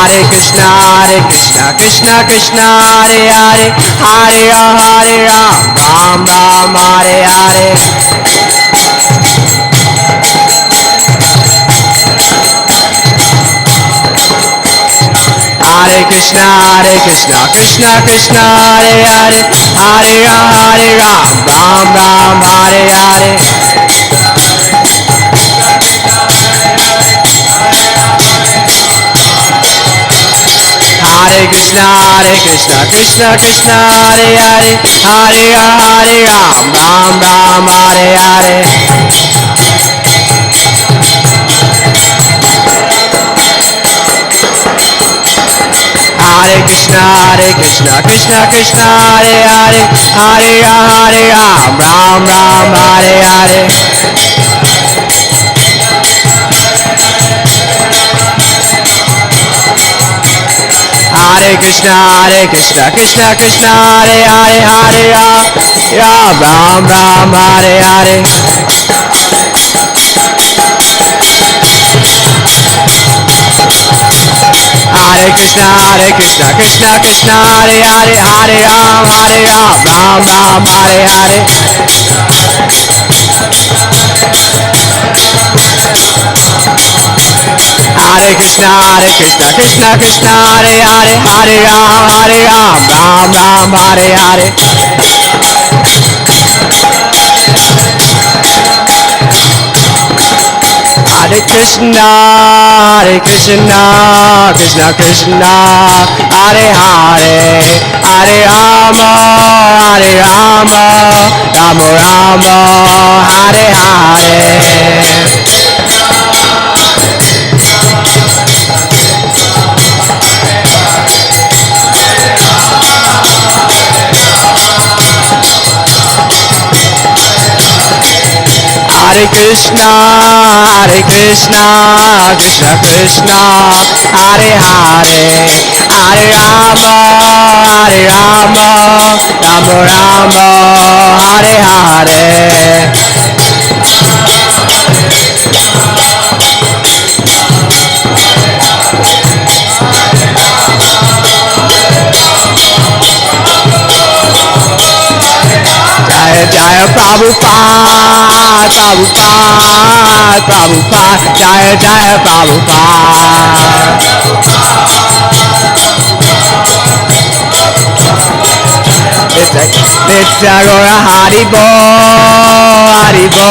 Krishna, Krishna Krishna, Hare Hare, Hare Ram, Hare Ram, Ram Ram, Hare Hare. Hare Krishna, Krishna Krishna, Hare Hare, Hare Ram, Hare Ram, Ram Ram, Hare Hare. Hare Krishna, Krishna Krishna, Hare Hare, Hare Ram, Hare Ram, Ram Ram, Hare Hare. Hare Krishna, Krishna Krishna, Hare Hare, Hare Ram, Hare Ram, Ram Ram, Hare Hare. Hare Krishna, Krishna Krishna, Hare Hare, Hare Ram, Ram Ram, Hare Hare. Hare Krishna, Krishna Krishna, Hare Hare, Hare Ram, Hare Ram, Ram Ram, Hare Hare. Hare Krishna, Krishna Krishna, Hare Hare, Hare Ram, Hare Ram, Ram Ram, Hare Hare. Hare Krishna, Krishna Krishna, Hare Hare, Hare Rama, Hare Rama, Rama Rama, Hare Hare. Hare Krishna, Krishna Krishna, Hare Hare, Hare Rama, Hare Rama, Rama Rama, Hare Hare. Jaya Prabhupada, Prabhupada, Prabhupada, Jaya Jaya Prabhupada. Nitya Gora Haribo, Haribo,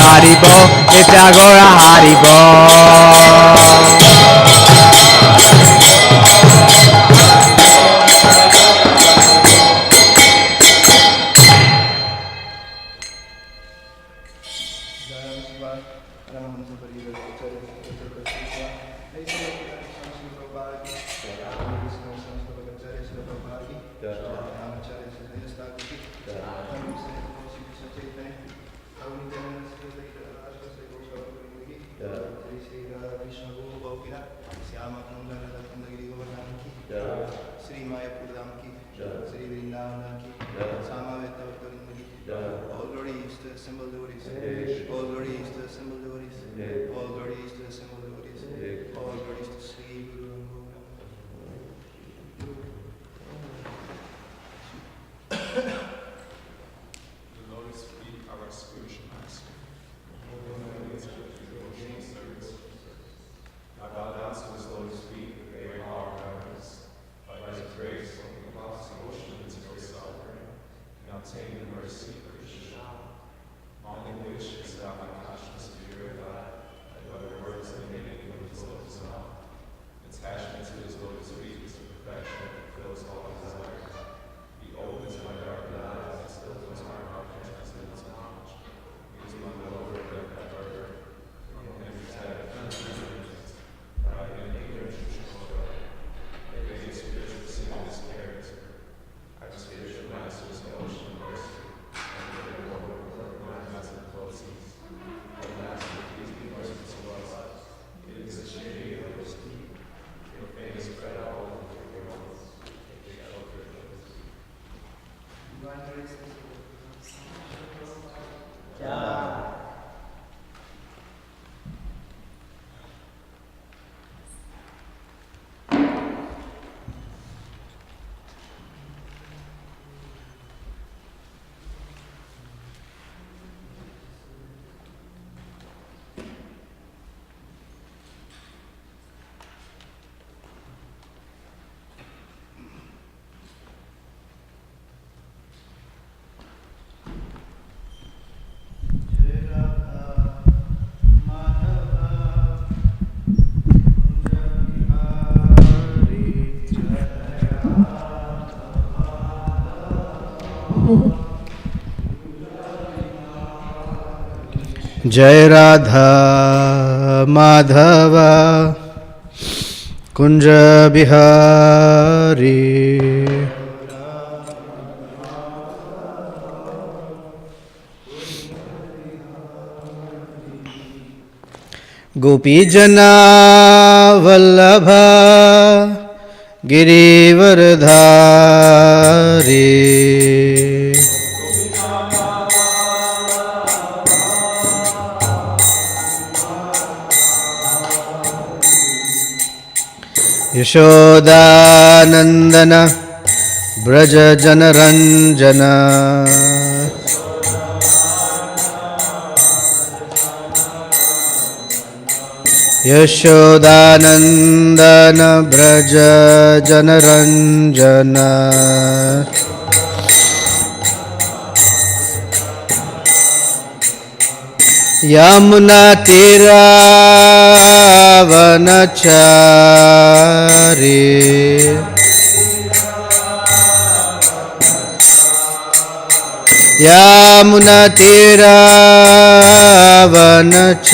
Haribo, Nitya Gora Haribo. All glory is to the assembled devotees. All glory is to the assembled devotees. All glory is to the assembled devotees. All glory is to Sri Guru and Guru. The Lotus Feet are our spiritual master. I bow down to his lotus feet with great awe and reverence. By his grace, we cross the ocean into his suffering and obtain the mercy of Krishna. My only wish is that my conscience be Jai Radha Madhava Kunja Bihari Gopi Jana Vallabha Girivardhari Yashodanandana Braja Janaranjana Yashodanandana Braja Janaranjana Yamuna Tira Vanachari Yamuna Tira Vanachari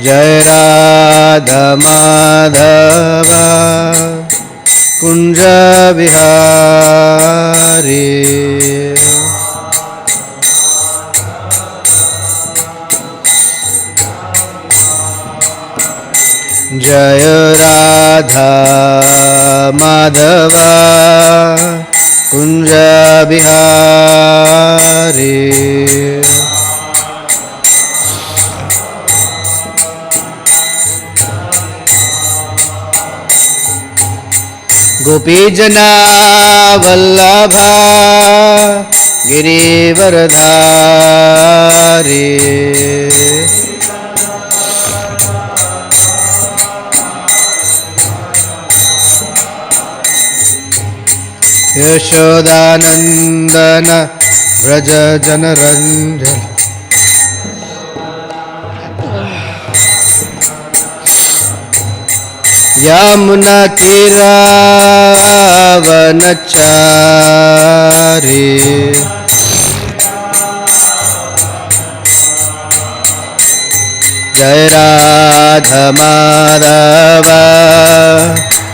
Jai Radha Madhava Kunja Bihari Jaya Radha Madhava Kunja Bihari Gopi Jana Vallabha Girivardhari Yashodanandana Vraja Janaranjana Yamuna Tira Vanachari Jai Radha Madhava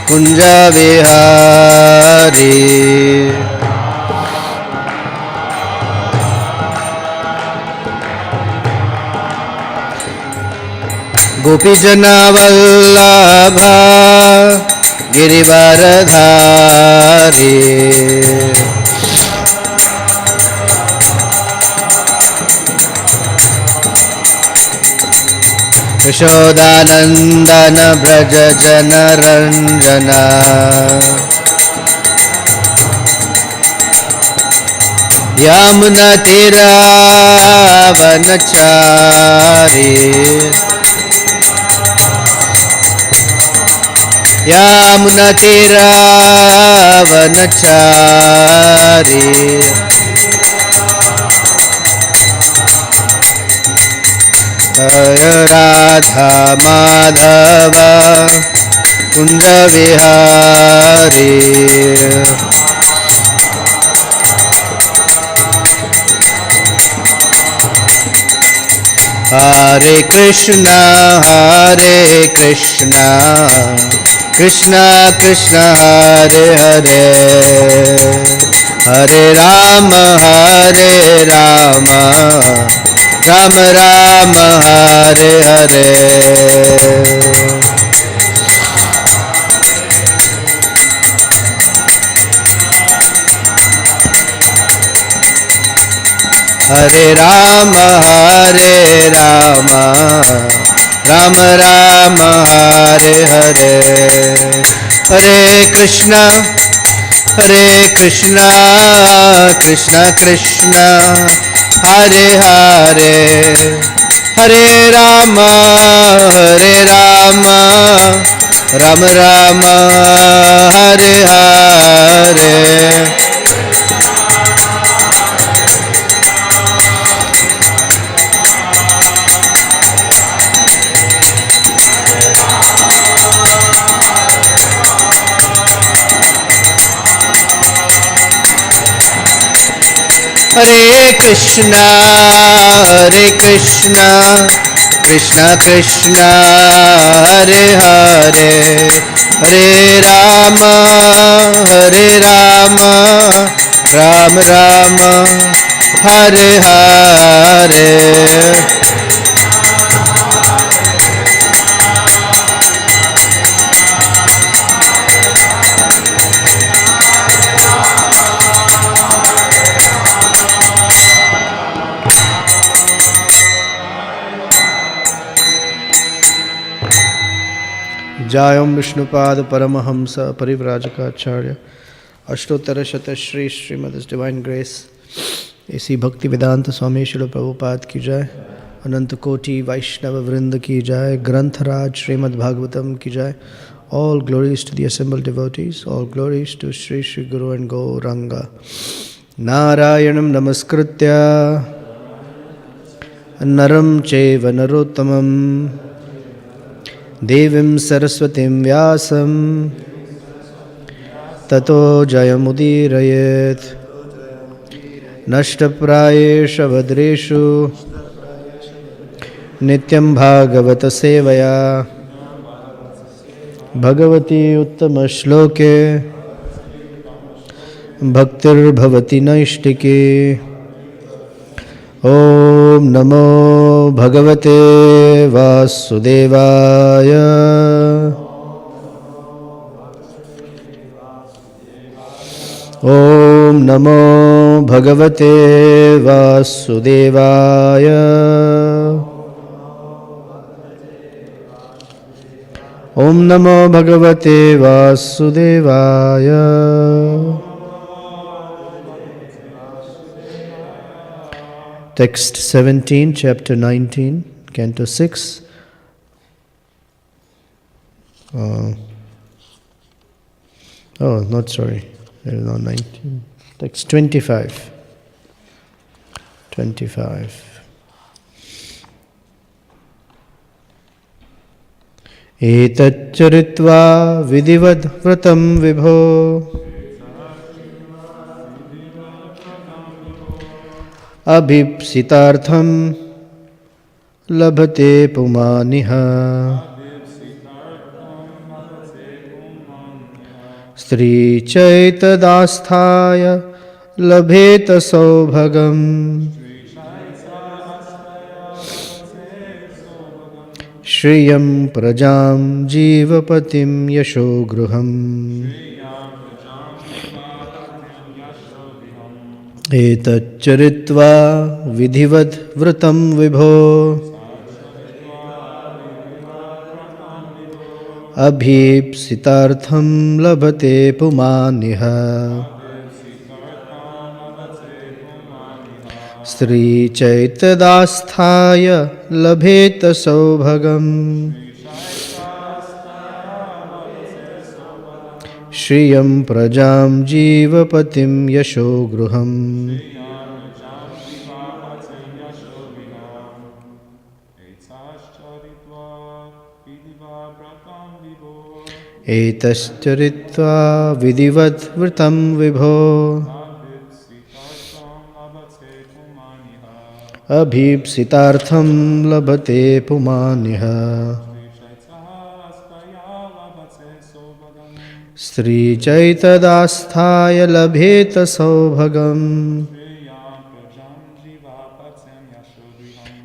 Kunja Vihari Gopi Jana Vallabha Girivardhari Yashodanandana Braja Janaranjana Yamuna Tira Vanachari Yamuna Tira Vanachari Jaya Radha Madhava Kunja Vihari Hare Krishna Krishna Krishna Hare Hare Hare Rama Rama Rama Hare Hare Hare Rama Rama Rama Hare Hare Hare Krishna Krishna Krishna Hare Hare Hare Rama Rama Rama Hare Hare Hare Krishna, Hare Krishna, Krishna Krishna, Hare Hare, Hare Rama, Hare Rama, Ram Rama, Hare Hare. Jayam Vishnupada Paramahamsa Parivrajakacharya Ashtotara Shata Shri Srimad Divine Grace A.C. Bhaktivedanta Swami Srila Prabhupada ki jai, Ananta Koti Vaishnava Vrinda ki jai, Grantharaj Srimad Bhagavatam ki jai. All glories to the assembled devotees, all glories to Sri Sri Guru and Gauranga. Narayanam Namaskritya Naram Cheva Narottamam Devim Saraswatim Vyasam Tato Jayamudirayet Nashtaprayesha Vadreshu Nityam Bhagavata Sevaya Bhagavati Uttama Shloke Bhaktir Bhavati Naishtike Om Namo Bhagavate Vasudevaya Om Namo Bhagavate Vasudevaya Om Namo Bhagavate Vasudevaya. Text 17, chapter 19, canto 6. Not sorry. There is no 19. Text 25. 25. Etaccharitva vidivad vratam vibho abhipsitartham labhate pumaniha Stri chaitadasthaya labheta saubhagam Shriyam prajam jivapatim yasho gruham Etaccharitva vidhivad vratam vibho Abhipsitartham labhate pumaniha Sri chaitadasthaya labheta saubhagam Shriyam prajam jivapatim yasho gruham Etascharitva vidivad vratam vibho Abhipsitartham labhate pumaniha Sri chaitadasthaya labheta saubhagam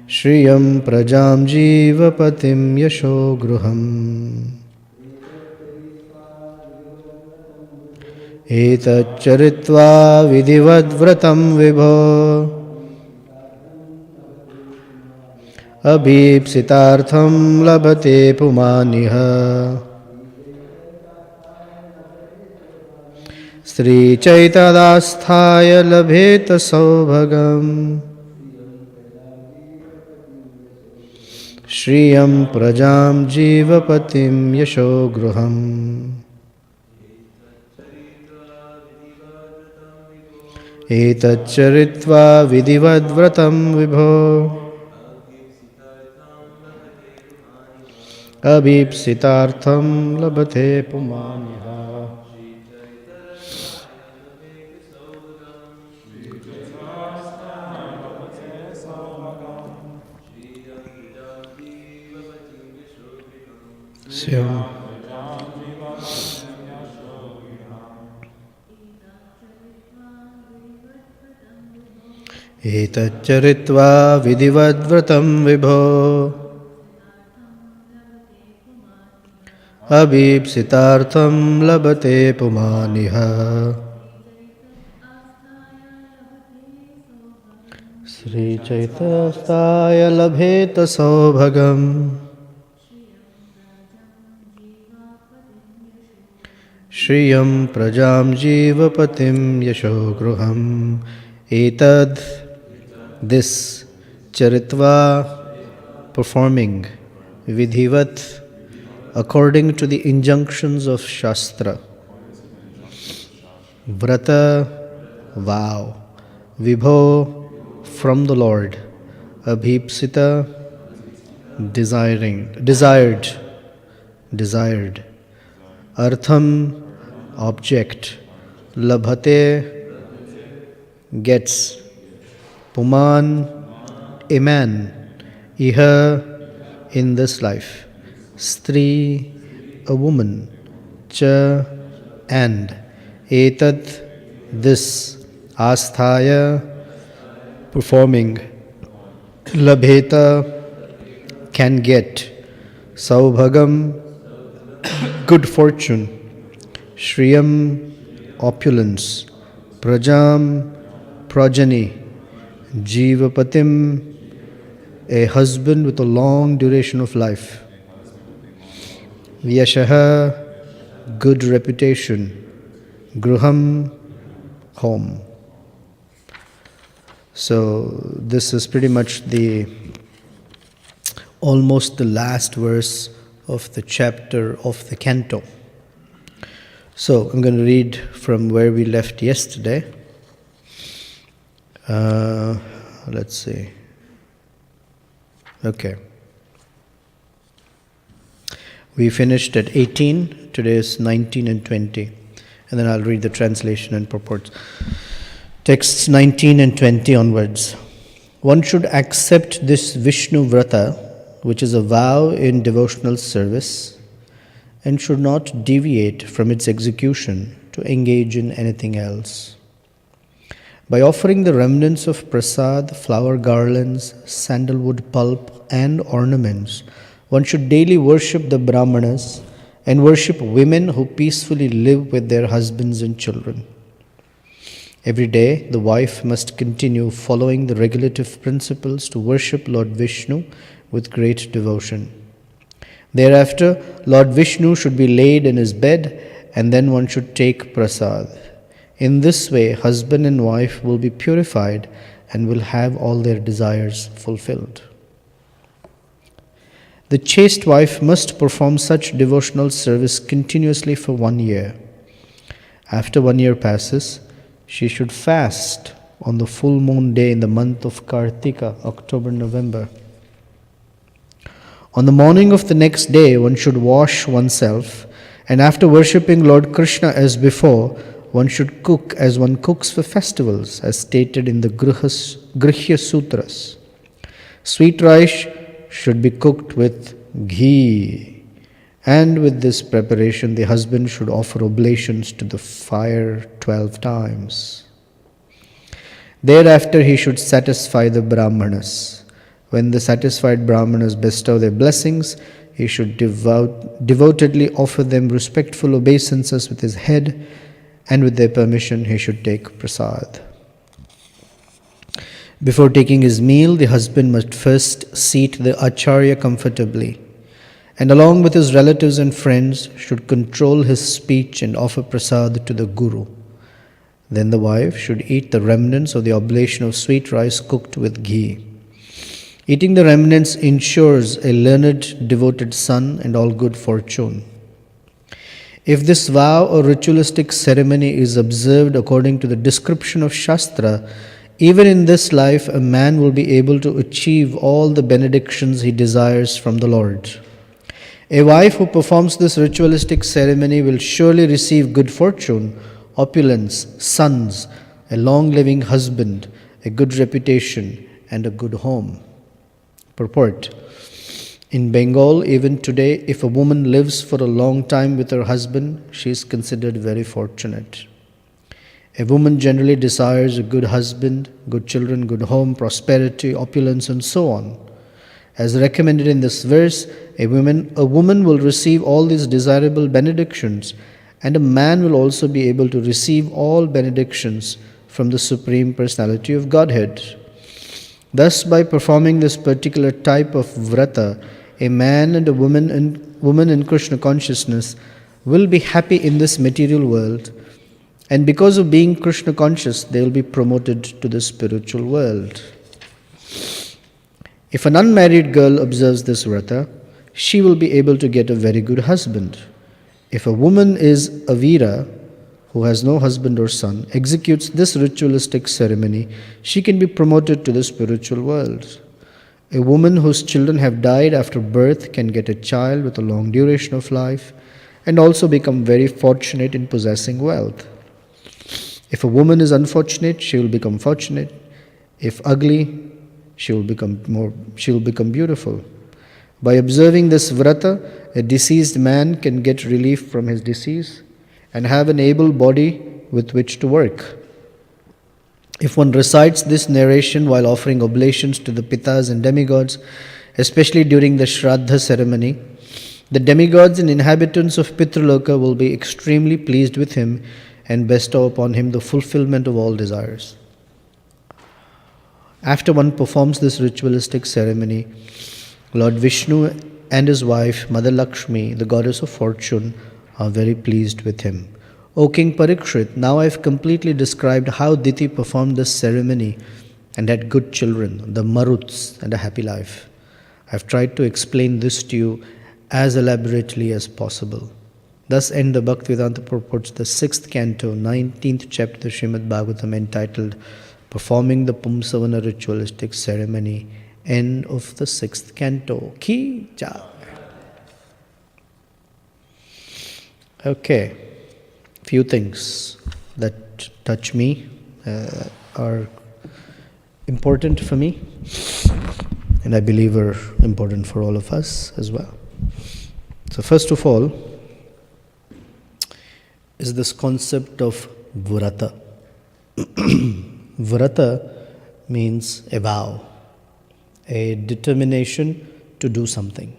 Shriyam prajam jivapatim yasho gruham Etaccharitva vidivad vratam vibho Abhipsitartham labhate pumaniha Sri chaitadasthaya labheta saubhagam Shriyam prajam jivapatim yasho gruham Etaccharitva vidivad vratam vibho Abhipsitartham labhate pumaniha Syam. Etaccharitva vidivadvratam vibho abhipsitartham labate pumaniha. Sri Chaitastaya labheta saubhagam Shriyam prajam jivapatim yashogruham. Etad, this, charitva, performing, vidhivat, according to the injunctions of Shastra, vrata, vow, vibho, from the Lord, abhipsita, desired, artham, object, labhate, gets, puman, a man, iha, in this life, stri, a woman, cha, and, etat, this, asthaya, performing, labheta, can get, saubhagam, good fortune, shriyam, opulence, prajam, progeny, jivapatim, a husband with a long duration of life, yashaha, good reputation, gruham, home. So this is pretty much almost the last verse of the chapter of the canto. So I'm going to read from where we left yesterday. Let's see. Okay. We finished at 18, today is 19 and 20. And then I'll read the translation and purports. Texts 19 and 20 onwards. One should accept this Vishnu Vrata, which is a vow in devotional service, and should not deviate from its execution to engage in anything else. By offering the remnants of prasad, flower garlands, sandalwood pulp, and ornaments, one should daily worship the Brahmanas and worship women who peacefully live with their husbands and children. Every day, the wife must continue following the regulative principles to worship Lord Vishnu with great devotion. Thereafter, Lord Vishnu should be laid in his bed, and then one should take prasad. In this way, husband and wife will be purified and will have all their desires fulfilled. The chaste wife must perform such devotional service continuously for 1 year. After 1 year passes, she should fast on the full moon day in the month of Kartika, October-November. On the morning of the next day, one should wash oneself, and after worshipping Lord Krishna as before, one should cook as one cooks for festivals, as stated in the Grihya Sutras. Sweet rice should be cooked with ghee, and with this preparation the husband should offer oblations to the fire 12 times. Thereafter he should satisfy the Brahmanas. When the satisfied Brahmanas bestow their blessings, he should devotedly offer them respectful obeisances with his head, and with their permission he should take prasad. Before taking his meal, the husband must first seat the acharya comfortably, and along with his relatives and friends should control his speech and offer prasad to the guru. Then the wife should eat the remnants of the oblation of sweet rice cooked with ghee. Eating the remnants ensures a learned, devoted son and all good fortune. If this vow or ritualistic ceremony is observed according to the description of Shastra, even in this life a man will be able to achieve all the benedictions he desires from the Lord. A wife who performs this ritualistic ceremony will surely receive good fortune, opulence, sons, a long-living husband, a good reputation, and a good home. Purport. In Bengal, even today, if a woman lives for a long time with her husband, she is considered very fortunate. A woman generally desires a good husband, good children, good home, prosperity, opulence, and so on. As recommended in this verse, a woman will receive all these desirable benedictions, and a man will also be able to receive all benedictions from the Supreme Personality of Godhead. Thus, by performing this particular type of vrata, a man and a woman in Krishna consciousness will be happy in this material world, and because of being Krishna conscious, they will be promoted to the spiritual world. If an unmarried girl observes this vrata, she will be able to get a very good husband. If a woman is a vira, who has no husband or son, executes this ritualistic ceremony, she can be promoted to the spiritual world. A woman whose children have died after birth can get a child with a long duration of life and also become very fortunate in possessing wealth. If a woman is unfortunate, she will become fortunate. If ugly, she will become beautiful. By observing this vrata, a deceased man can get relief from his disease and have an able body with which to work. If one recites this narration while offering oblations to the pitas and demigods, especially during the Shraddha ceremony, the demigods and inhabitants of Pitraloka will be extremely pleased with him and bestow upon him the fulfillment of all desires. After one performs this ritualistic ceremony, Lord Vishnu and his wife, Mother Lakshmi, the goddess of fortune, are very pleased with him. O King Parikshit, now I have completely described how Diti performed this ceremony and had good children, the Maruts, and a happy life. I have tried to explain this to you as elaborately as possible. Thus end the Bhaktivedanta purports, the 6th canto, 19th chapter of the Srimad Bhagavatam, entitled Performing the Pumsavana Ritualistic Ceremony, end of the 6th canto. Ki Jai. Okay, few things that touch me are important for me, and I believe are important for all of us as well. So first of all is this concept of vrata. Vrata means a vow, a determination to do something,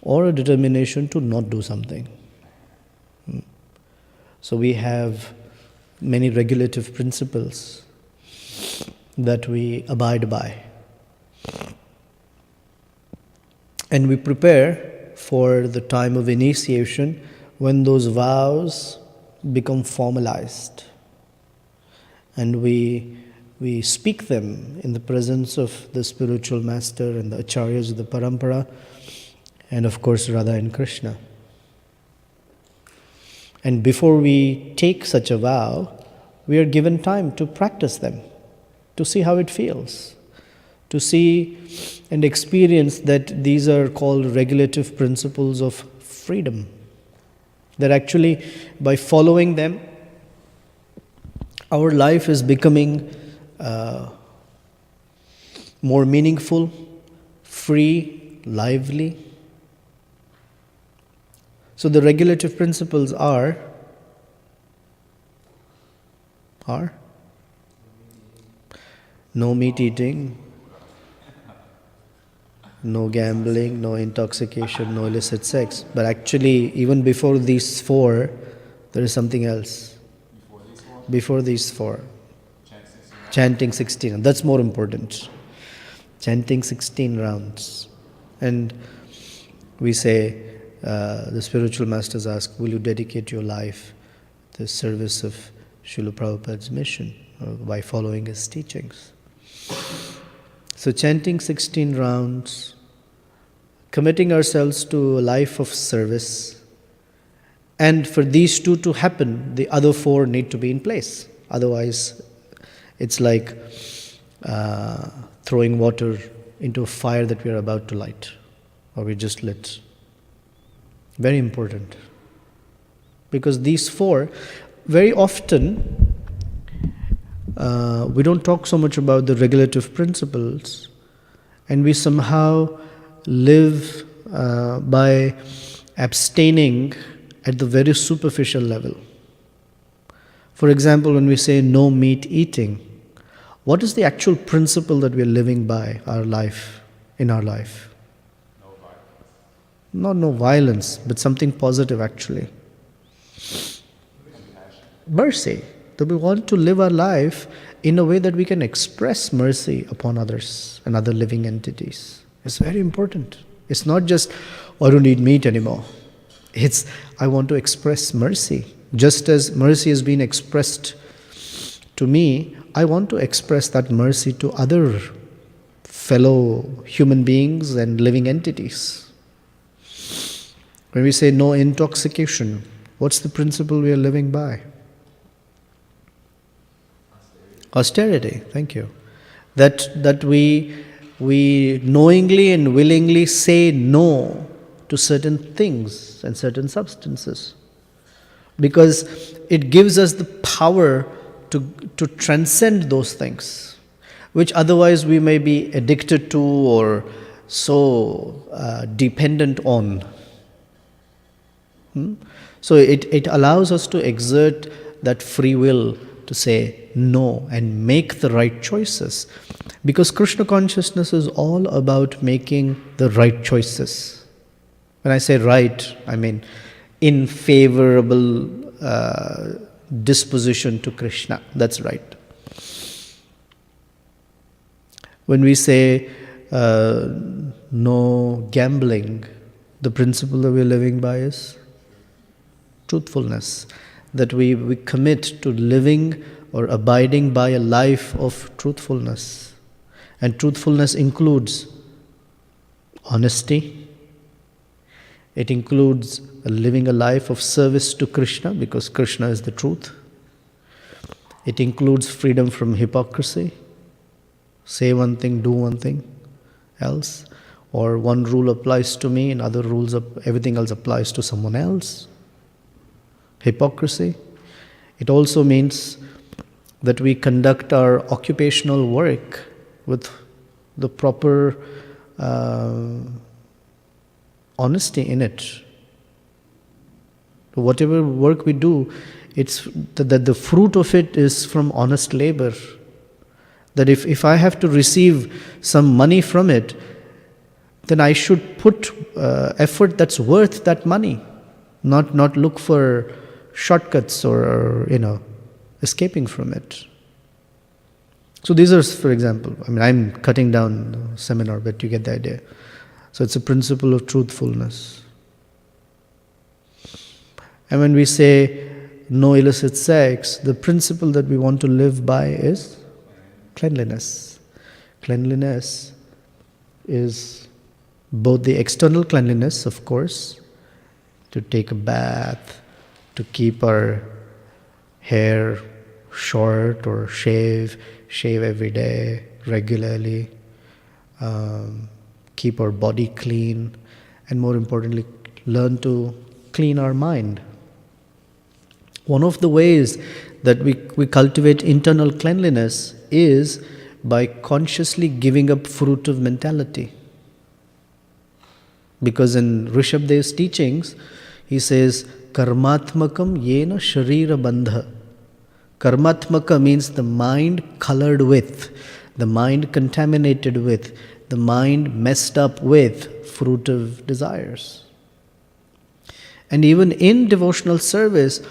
or a determination to not do something. So we have many regulative principles that we abide by, and we prepare for the time of initiation when those vows become formalized, and we speak them in the presence of the spiritual master and the acharyas of the parampara, and of course Radha and Krishna. And before we take such a vow, we are given time to practice them, to see how it feels, to see and experience that these are called regulative principles of freedom. That actually, by following them, our life is becoming more meaningful, free, lively. So the regulative principles are no meat eating, no gambling, no intoxication, no illicit sex. But actually, even before these four, there is something else. Before these four. Chanting 16. That's more important. Chanting 16 rounds. And we say, the spiritual masters ask, will you dedicate your life to the service of Srila Prabhupada's mission by following his teachings? So chanting 16 rounds, committing ourselves to a life of service, and for these two to happen, the other four need to be in place. Otherwise, it's like throwing water into a fire that we are about to light, or we just lit. Very important. Because these four, very often, we don't talk so much about the regulative principles, and we somehow live by abstaining at the very superficial level. For example, when we say no meat eating, what is the actual principle that we are living by in our life? Not no violence, but something positive actually. Mercy. That we want to live our life in a way that we can express mercy upon others and other living entities. It's very important. It's not just, I don't eat meat anymore. It's, I want to express mercy. Just as mercy has been expressed to me, I want to express that mercy to other fellow human beings and living entities. When we say no intoxication, what's the principle we are living by? Austerity, thank you. That we knowingly and willingly say no to certain things and certain substances. Because it gives us the power to transcend those things, which otherwise we may be addicted to or so dependent on. So it allows us to exert that free will to say no and make the right choices. Because Krishna consciousness is all about making the right choices. When I say right, I mean in favorable disposition to Krishna. That's right. When we say no gambling, the principle that we're living by is truthfulness. That we commit to living or abiding by a life of truthfulness. And truthfulness includes honesty. It includes living a life of service to Krishna, because Krishna is the truth. It includes freedom from hypocrisy. Say one thing, do one thing else. Or one rule applies to me and other rules, everything else applies to someone else. Hypocrisy. It also means that we conduct our occupational work with the proper honesty in it. Whatever work we do, it's that the fruit of it is from honest labor. That if I have to receive some money from it, then I should put effort that's worth that money, not look for shortcuts or escaping from it. So these are, for example, I'm cutting down the seminar, but you get the idea. So it's a principle of truthfulness. And when we say no illicit sex, the principle that we want to live by is cleanliness. Cleanliness is both the external cleanliness, of course, to take a bath, to keep our hair short or shave every day regularly, keep our body clean, and more importantly, learn to clean our mind. One of the ways that we cultivate internal cleanliness is by consciously giving up fruitive mentality. Because in Rishabhadev's teachings, he says, Karmatmakam yena sharira bandha. Karmatmaka means the mind colored with, the mind contaminated with, the mind messed up with fruitive desires. And even in devotional service,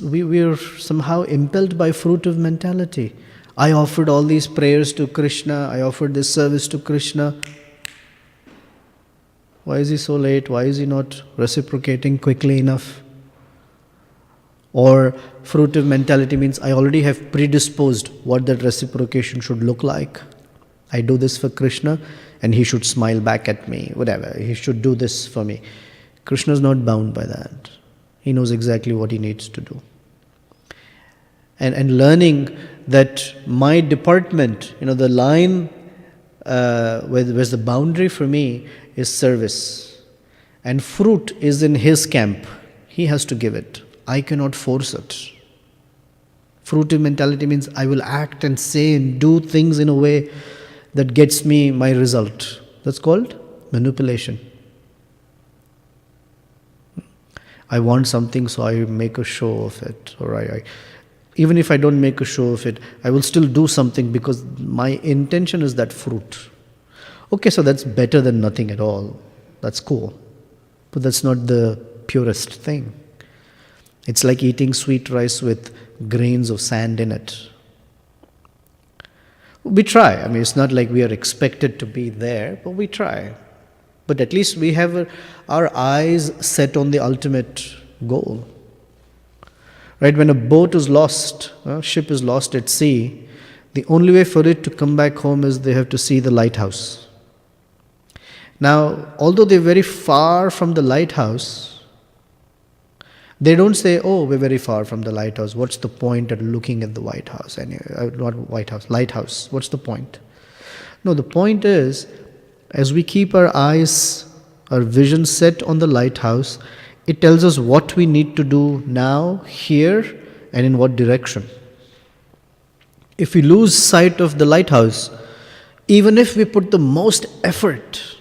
we are somehow impelled by fruitive mentality. I offered all these prayers to Krishna, I offered this service to Krishna. Why is he so late? Why is he not reciprocating quickly enough? Or fruitive mentality means I already have predisposed what that reciprocation should look like. I do this for Krishna and he should smile back at me, whatever. He should do this for me. Krishna is not bound by that. He knows exactly what he needs to do. And learning that my department, the line where's the boundary for me is service. And fruit is in his camp. He has to give it. I cannot force it. Fruitive mentality means I will act and say and do things in a way that gets me my result. That's called Manipulation. I want something, so I make a show of it. Or even if I don't make a show of it, I will still do something because my intention is that fruit. Okay, so that's better than nothing at all. That's cool. But that's not the purest thing. It's like eating sweet rice with grains of sand in it. We try. I mean, it's not like we are expected to be there, but we try. But at least we have our eyes set on the ultimate goal. Right? When a boat is lost, a ship is lost at sea, the only way for it to come back home is they have to see the lighthouse. Now, although they're very far from the lighthouse, they don't say, oh, we're very far from the lighthouse. What's the point of looking at the White House? Not White House, lighthouse. What's the point? No, the point is, as we keep our eyes, our vision set on the lighthouse, it tells us what we need to do now, here, and in what direction. If we lose sight of the lighthouse, even if we put the most effort,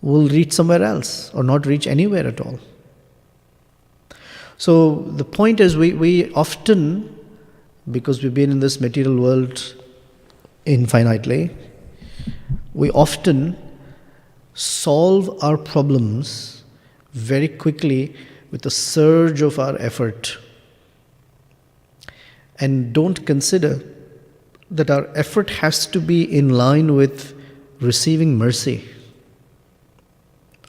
we'll reach somewhere else or not reach anywhere at all. So the point is, we often, because we've been in this material world infinitely, we often solve our problems very quickly with a surge of our effort and don't consider that our effort has to be in line with receiving mercy.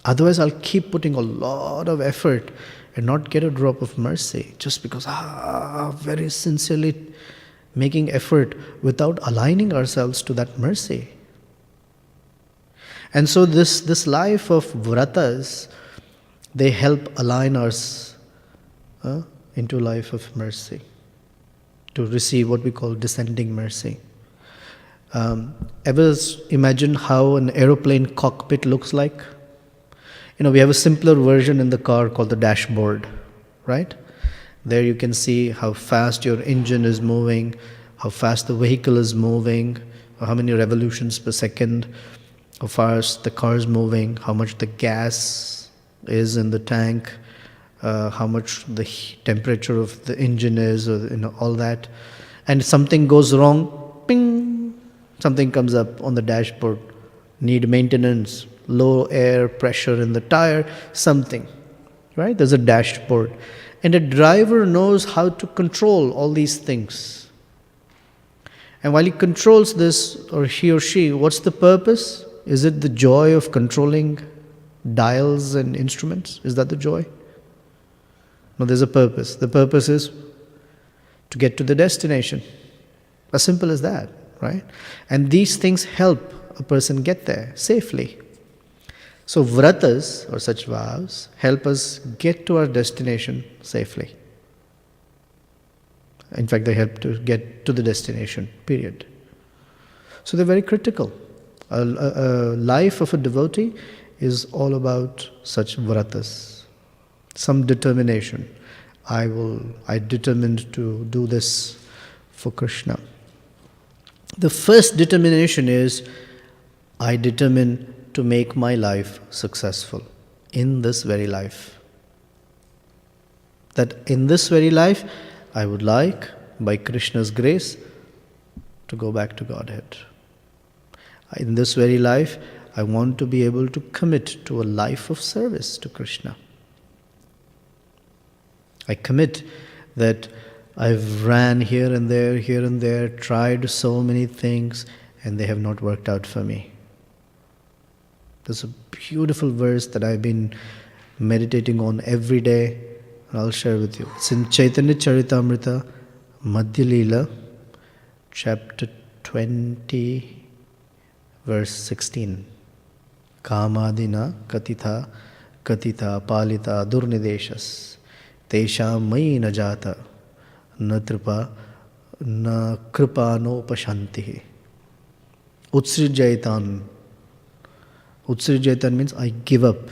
Otherwise, I'll keep putting a lot of effort and not get a drop of mercy just because, very sincerely making effort without aligning ourselves to that mercy. And so this life of vratas, they help align us into a life of mercy, to receive what we call descending mercy. Ever imagine how an aeroplane cockpit looks like? We have a simpler version in the car called the dashboard, right? There you can see how fast your engine is moving, how fast the vehicle is moving, how many revolutions per second, how fast the car is moving, how much the gas is in the tank, how much the temperature of the engine is, all that. And something goes wrong, ping, something comes up on the dashboard, need maintenance, low air pressure in the tire, something, right? There's a dashboard. And a driver knows how to control all these things. And while he controls this, or he or she, what's the purpose? Is it the joy of controlling dials and instruments? Is that the joy? No, there's a purpose. The purpose is to get to the destination. As simple as that, right? And these things help a person get there safely. So vratas, or such vows, help us get to our destination safely. In fact, they help to get to the destination, period. So they're very critical. A life of a devotee is all about such vratas. Some determination. I determined to do this for Krishna. The first determination is, I determine to make my life successful in this very life. That in this very life, I would like, by Krishna's grace, to go back to Godhead. In this very life, I want to be able to commit to a life of service to Krishna. I commit that I've ran here and there, tried so many things, and they have not worked out for me. There's a beautiful verse that I've been meditating on every day, and I'll share with you. It's in Chaitanya Charitamrita, Madhya Leela, chapter 20, verse 16. Kamadina katitha palita durnideshas tesha mai najata na kripa no pashantihi. Utsrijaitan. Utsrijaitan means I give up.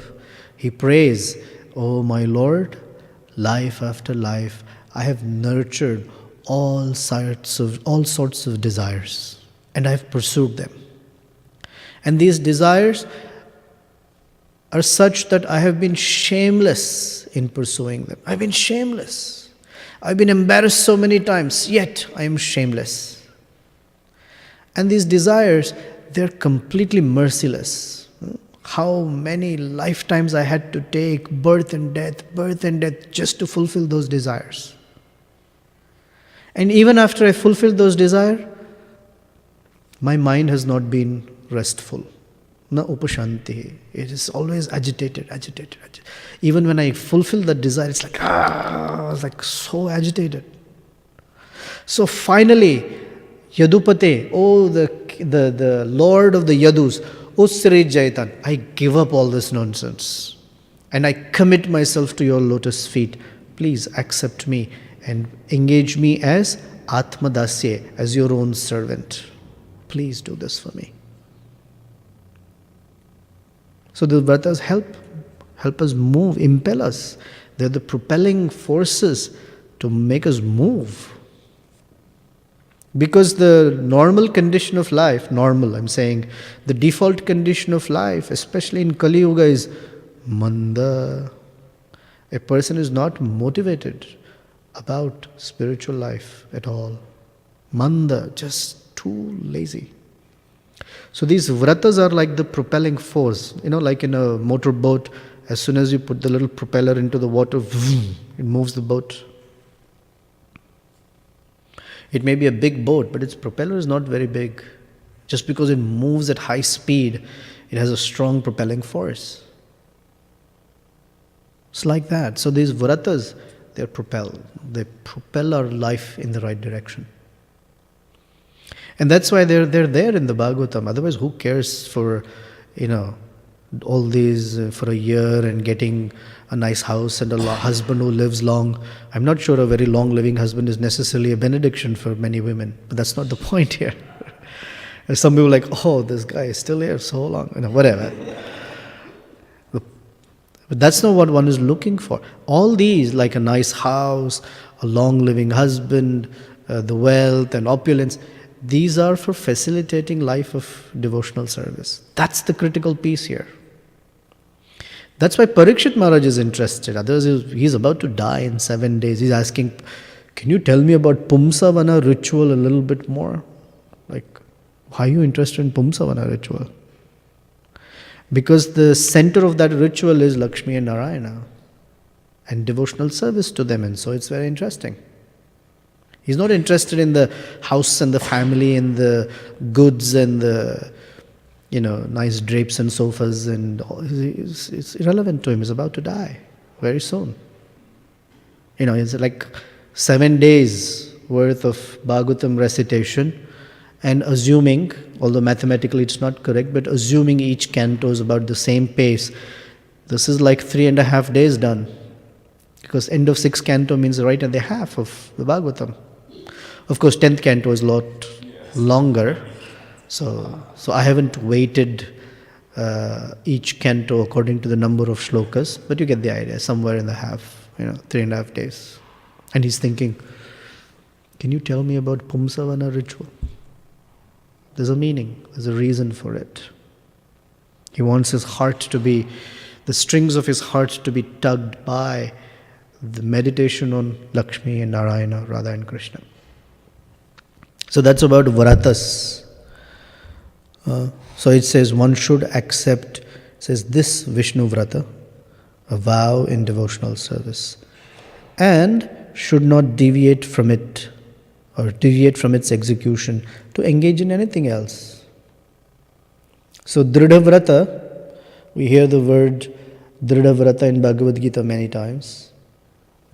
He prays, oh my Lord, life after life, I have nurtured all sorts of desires, and I have pursued them. And these desires are such that I have been shameless in pursuing them. I've been shameless. I've been embarrassed so many times, yet I am shameless. And these desires, they're completely merciless. How many lifetimes I had to take, birth and death, just to fulfill those desires. And even after I fulfilled those desires, my mind has not been restful. Na upashanti. It is always agitated. Even when I fulfill that desire, it's like so agitated. So finally, Yadupate, the Lord of the Yadus, Usri Jaitan, I give up all this nonsense and I commit myself to your lotus feet. Please accept me and engage me as Atma Dasya, as your own servant. Please do this for me. So the vratas help us move, impel us. They're the propelling forces to make us move. Because the normal condition of life, the default condition of life, especially in Kali Yuga, is manda. A person is not motivated about spiritual life at all. Manda, just too lazy. So these vratas are like the propelling force. Like in a motorboat, as soon as you put the little propeller into the water, it moves the boat. It may be a big boat, but its propeller is not very big. Just because it moves at high speed, it has a strong propelling force. It's like that. So these vratas, they propel our life in the right direction. And that's why they're there in the Bhagavatam. Otherwise, who cares for, all these for a year and getting a nice house and a husband who lives long? I'm not sure a very long living husband is necessarily a benediction for many women, but that's not the point here. And some people are like, oh, this guy is still here so long, whatever. But that's not what one is looking for. All these, like a nice house, a long living husband, the wealth and opulence, these are for facilitating life of devotional service. That's the critical piece here. That's why Parikshit Maharaj is interested. Otherwise, he's about to die in 7 days. He's asking, can you tell me about Pumsavana ritual a little bit more? Like, why are you interested in Pumsavana ritual? Because the center of that ritual is Lakshmi and Narayana and devotional service to them, and so it's very interesting. He's not interested in the house and the family and the goods and the nice drapes and sofas, and it's irrelevant to him. He's about to die very soon. It's like 7 days worth of Bhagavatam recitation, and assuming, although mathematically it's not correct, but assuming each canto is about the same pace, this is like 3.5 days done. Because end of 6th canto means right at the half of the Bhagavatam. Of course, 10th canto is a lot longer. So I haven't weighted each canto according to the number of shlokas, but you get the idea, somewhere in the half, 3.5 days. And he's thinking, can you tell me about Pumsavana ritual? There's a meaning, there's a reason for it. He wants his heart to be, the strings of his heart to be tugged by the meditation on Lakshmi and Narayana, Radha and Krishna. So that's about vratas. So it says one should accept, this Vishnu Vrata, a vow in devotional service, and should not deviate from it or deviate from its execution to engage in anything else. So Dridha Vrata, we hear the word Dridha Vrata in Bhagavad Gita many times.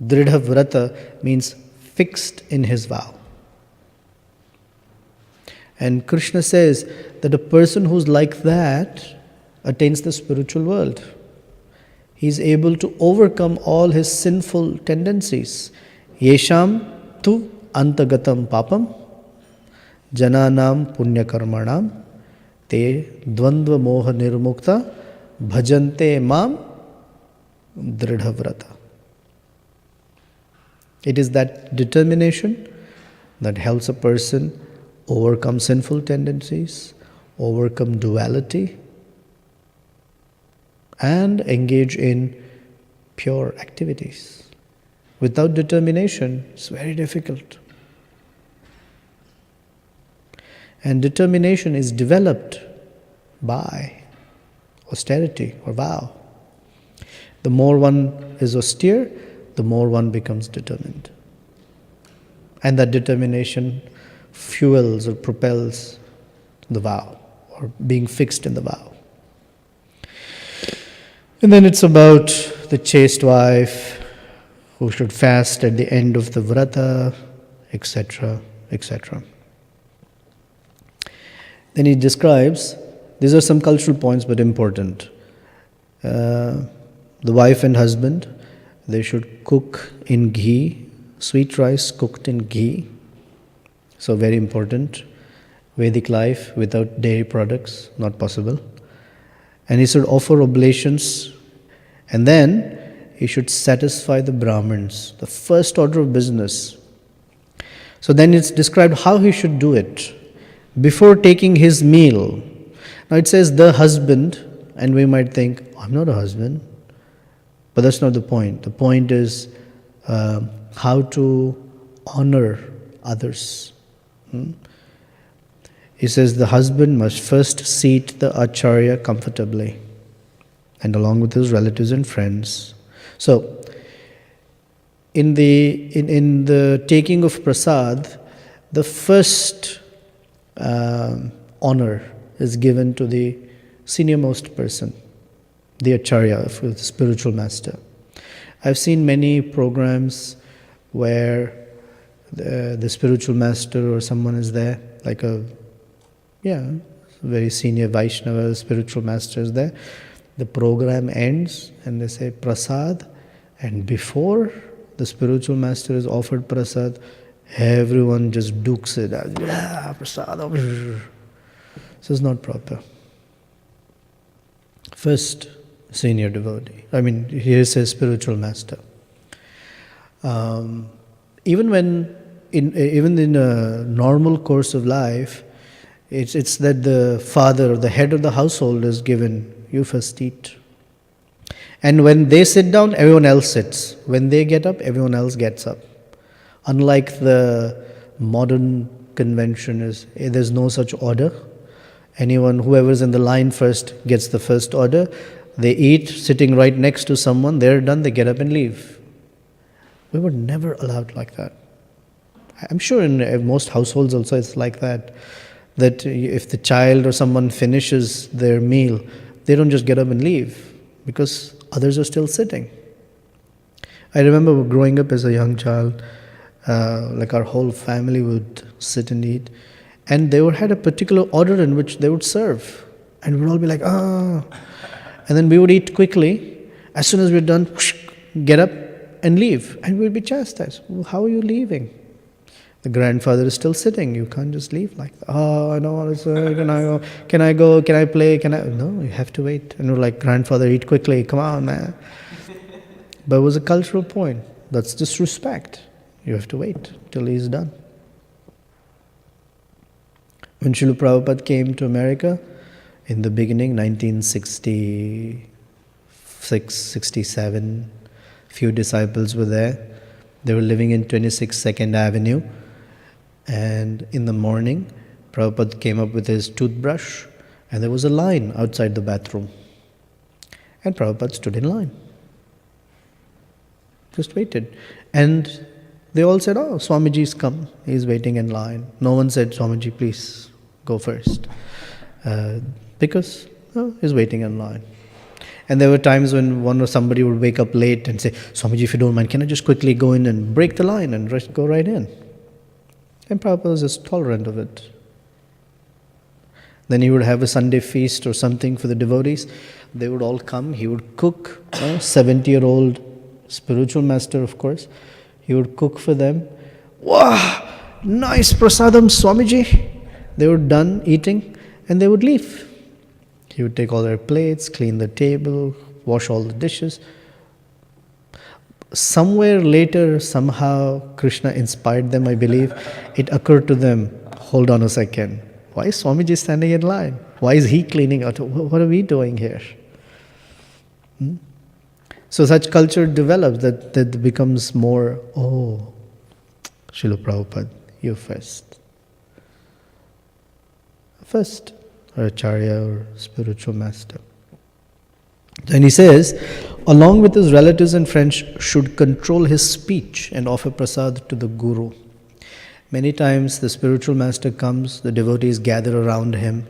Dridha Vrata means fixed in his vow. And Krishna says that a person who's like that attains the spiritual world. He's able to overcome all his sinful tendencies. Yesham tu antagatam papam jananam punyakarmanam te dvandva moha nirmukta bhajante mam dridhavrata. It is that determination that helps a person overcome sinful tendencies, overcome duality, and engage in pure activities. Without determination, it's very difficult. And determination is developed by austerity or vow. The more one is austere, the more one becomes determined. And that determination fuels or propels the vow, or being fixed in the vow. And then it's about the chaste wife who should fast at the end of the vrata, etc., etc. Then he describes, these are some cultural points but important. The wife and husband, they should cook in ghee, sweet rice cooked in ghee. So very important. Vedic life without dairy products, not possible. And he should offer oblations, and then he should satisfy the Brahmins, the first order of business. So then it's described how he should do it. Before taking his meal, now it says the husband, and we might think, I'm not a husband. But that's not the point. The point is how to honor others. He says the husband must first seat the acharya comfortably, and along with his relatives and friends. So, in the taking of prasad, the first honor is given to the senior-most person, the acharya, the spiritual master. I've seen many programs where the spiritual master or someone is there, like a very senior Vaishnava, spiritual master is there. The program ends and they say prasad, and before the spiritual master is offered prasad, everyone just dukes it. Prasad. This is not proper. First, senior devotee. Here it says spiritual master. Even in a normal course of life, it's that the father or the head of the household is given, you first eat. And when they sit down, everyone else sits. When they get up, everyone else gets up. Unlike the modern convention there's no such order. Whoever's in the line first gets the first order. They eat, sitting right next to someone, they're done, they get up and leave. We were never allowed like that. I'm sure in most households also it's like that if the child or someone finishes their meal, they don't just get up and leave, because others are still sitting. I remember growing up as a young child, our whole family would sit and eat, and they had a particular order in which they would serve, and we'd all be like, and then we would eat quickly. As soon as we're done, get up and leave, and we'd be chastised. Well, how are you leaving? The grandfather is still sitting. You can't just leave like that. I don't want to say. Can I go? Can I go? Can I play? No, you have to wait. And we're like, grandfather, eat quickly. Come on, man. But it was a cultural point. That's disrespect. You have to wait till he's done. When Srila Prabhupada came to America in the beginning, 1966, 67, few disciples were there. They were living in 26 2nd Avenue. And in the morning, Prabhupada came up with his toothbrush, and there was a line outside the bathroom. And Prabhupada stood in line. Just waited. And they all said, Swamiji's come. He's waiting in line. No one said, Swamiji, please go first. Because he's waiting in line. And there were times when one or somebody would wake up late and say, Swamiji, if you don't mind, can I just quickly go in and break the line and go right in? And Prabhupada was just tolerant of it. Then he would have a Sunday feast or something for the devotees. They would all come. He would cook, 70-year-old spiritual master, of course. He would cook for them. Wow, nice prasadam, Swamiji. They were done eating and they would leave. He would take all their plates, clean the table, wash all the dishes. Somewhere later, somehow, Krishna inspired them, I believe. It occurred to them, hold on a second. Why is Swamiji standing in line? Why is he cleaning out? What are we doing here? So such culture develops that becomes more, oh, Srila Prabhupada, you first. First, or Acharya or spiritual master. Then he says, along with his relatives and friends, should control his speech and offer prasad to the Guru. Many times the spiritual master comes, the devotees gather around him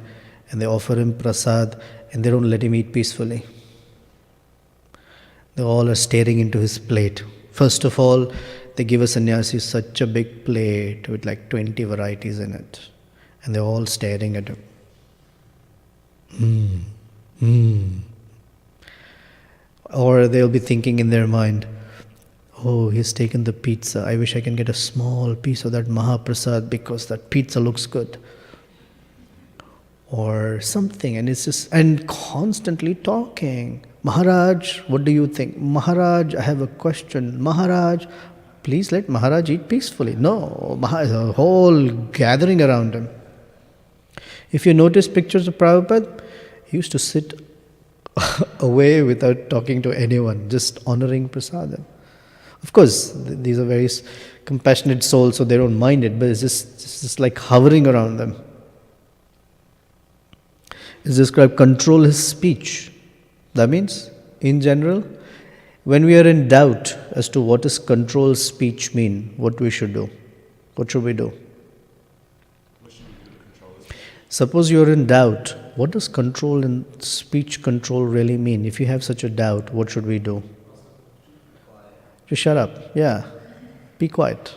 and they offer him prasad and they don't let him eat peacefully. They all are staring into his plate. First of all, they give a sannyasi such a big plate with like 20 varieties in it. And they're all staring at him. Or they'll be thinking in their mind, oh, he's taken the pizza. I wish I can get a small piece of that Mahaprasad because that pizza looks good. Or something, and it's just, and constantly talking. Maharaj, what do you think? Maharaj, I have a question. Maharaj, please let Maharaj eat peacefully. No, a whole gathering around him. If you notice pictures of Prabhupada, he used to sit away without talking to anyone, just honoring prasadam. Of course, these are very compassionate souls, so they don't mind it, but it's just like hovering around them. It's described, control his speech. That means, in general, when we are in doubt as to what does control speech mean, what we should do? What should we do? Suppose you are in doubt, what does control and speech control really mean? If you have such a doubt, what should we do? Just shut up. Yeah. Be quiet.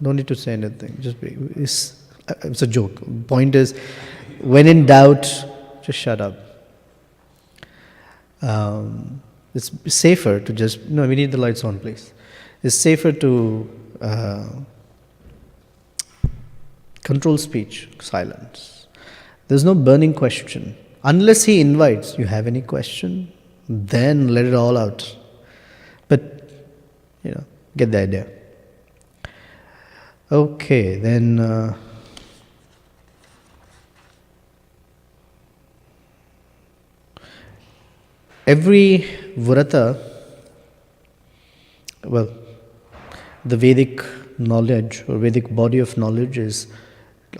Don't need to say anything. Just be. It's a joke. Point is, when in doubt, just shut up. It's safer to just... No, we need the lights on, please. It's safer to control speech, silence. There's no burning question. Unless he invites, you have any question, then let it all out. But, get the idea. Okay, then... every vrata, well, the Vedic knowledge or Vedic body of knowledge is,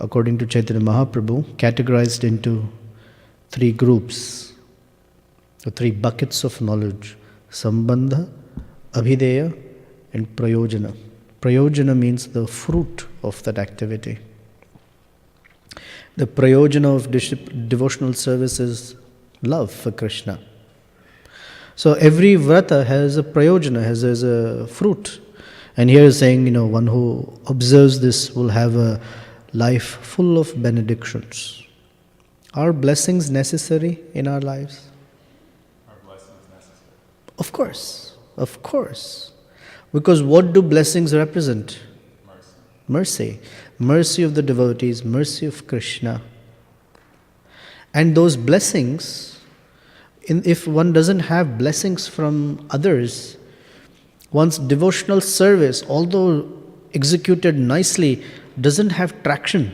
according to Chaitanya Mahaprabhu, categorized into 3 groups, or 3 buckets of knowledge: Sambandha, Abhideya, and Prayojana. Prayojana means the fruit of that activity. The Prayojana of devotional service is love for Krishna. So every vrata has a prayojana, has a fruit. And here is saying, one who observes this will have a life full of benedictions. Are blessings necessary in our lives? Are blessings necessary? Of course. Because what do blessings represent? Mercy. Mercy of the devotees, mercy of Krishna. And those blessings... if one doesn't have blessings from others, one's devotional service, although executed nicely, doesn't have traction.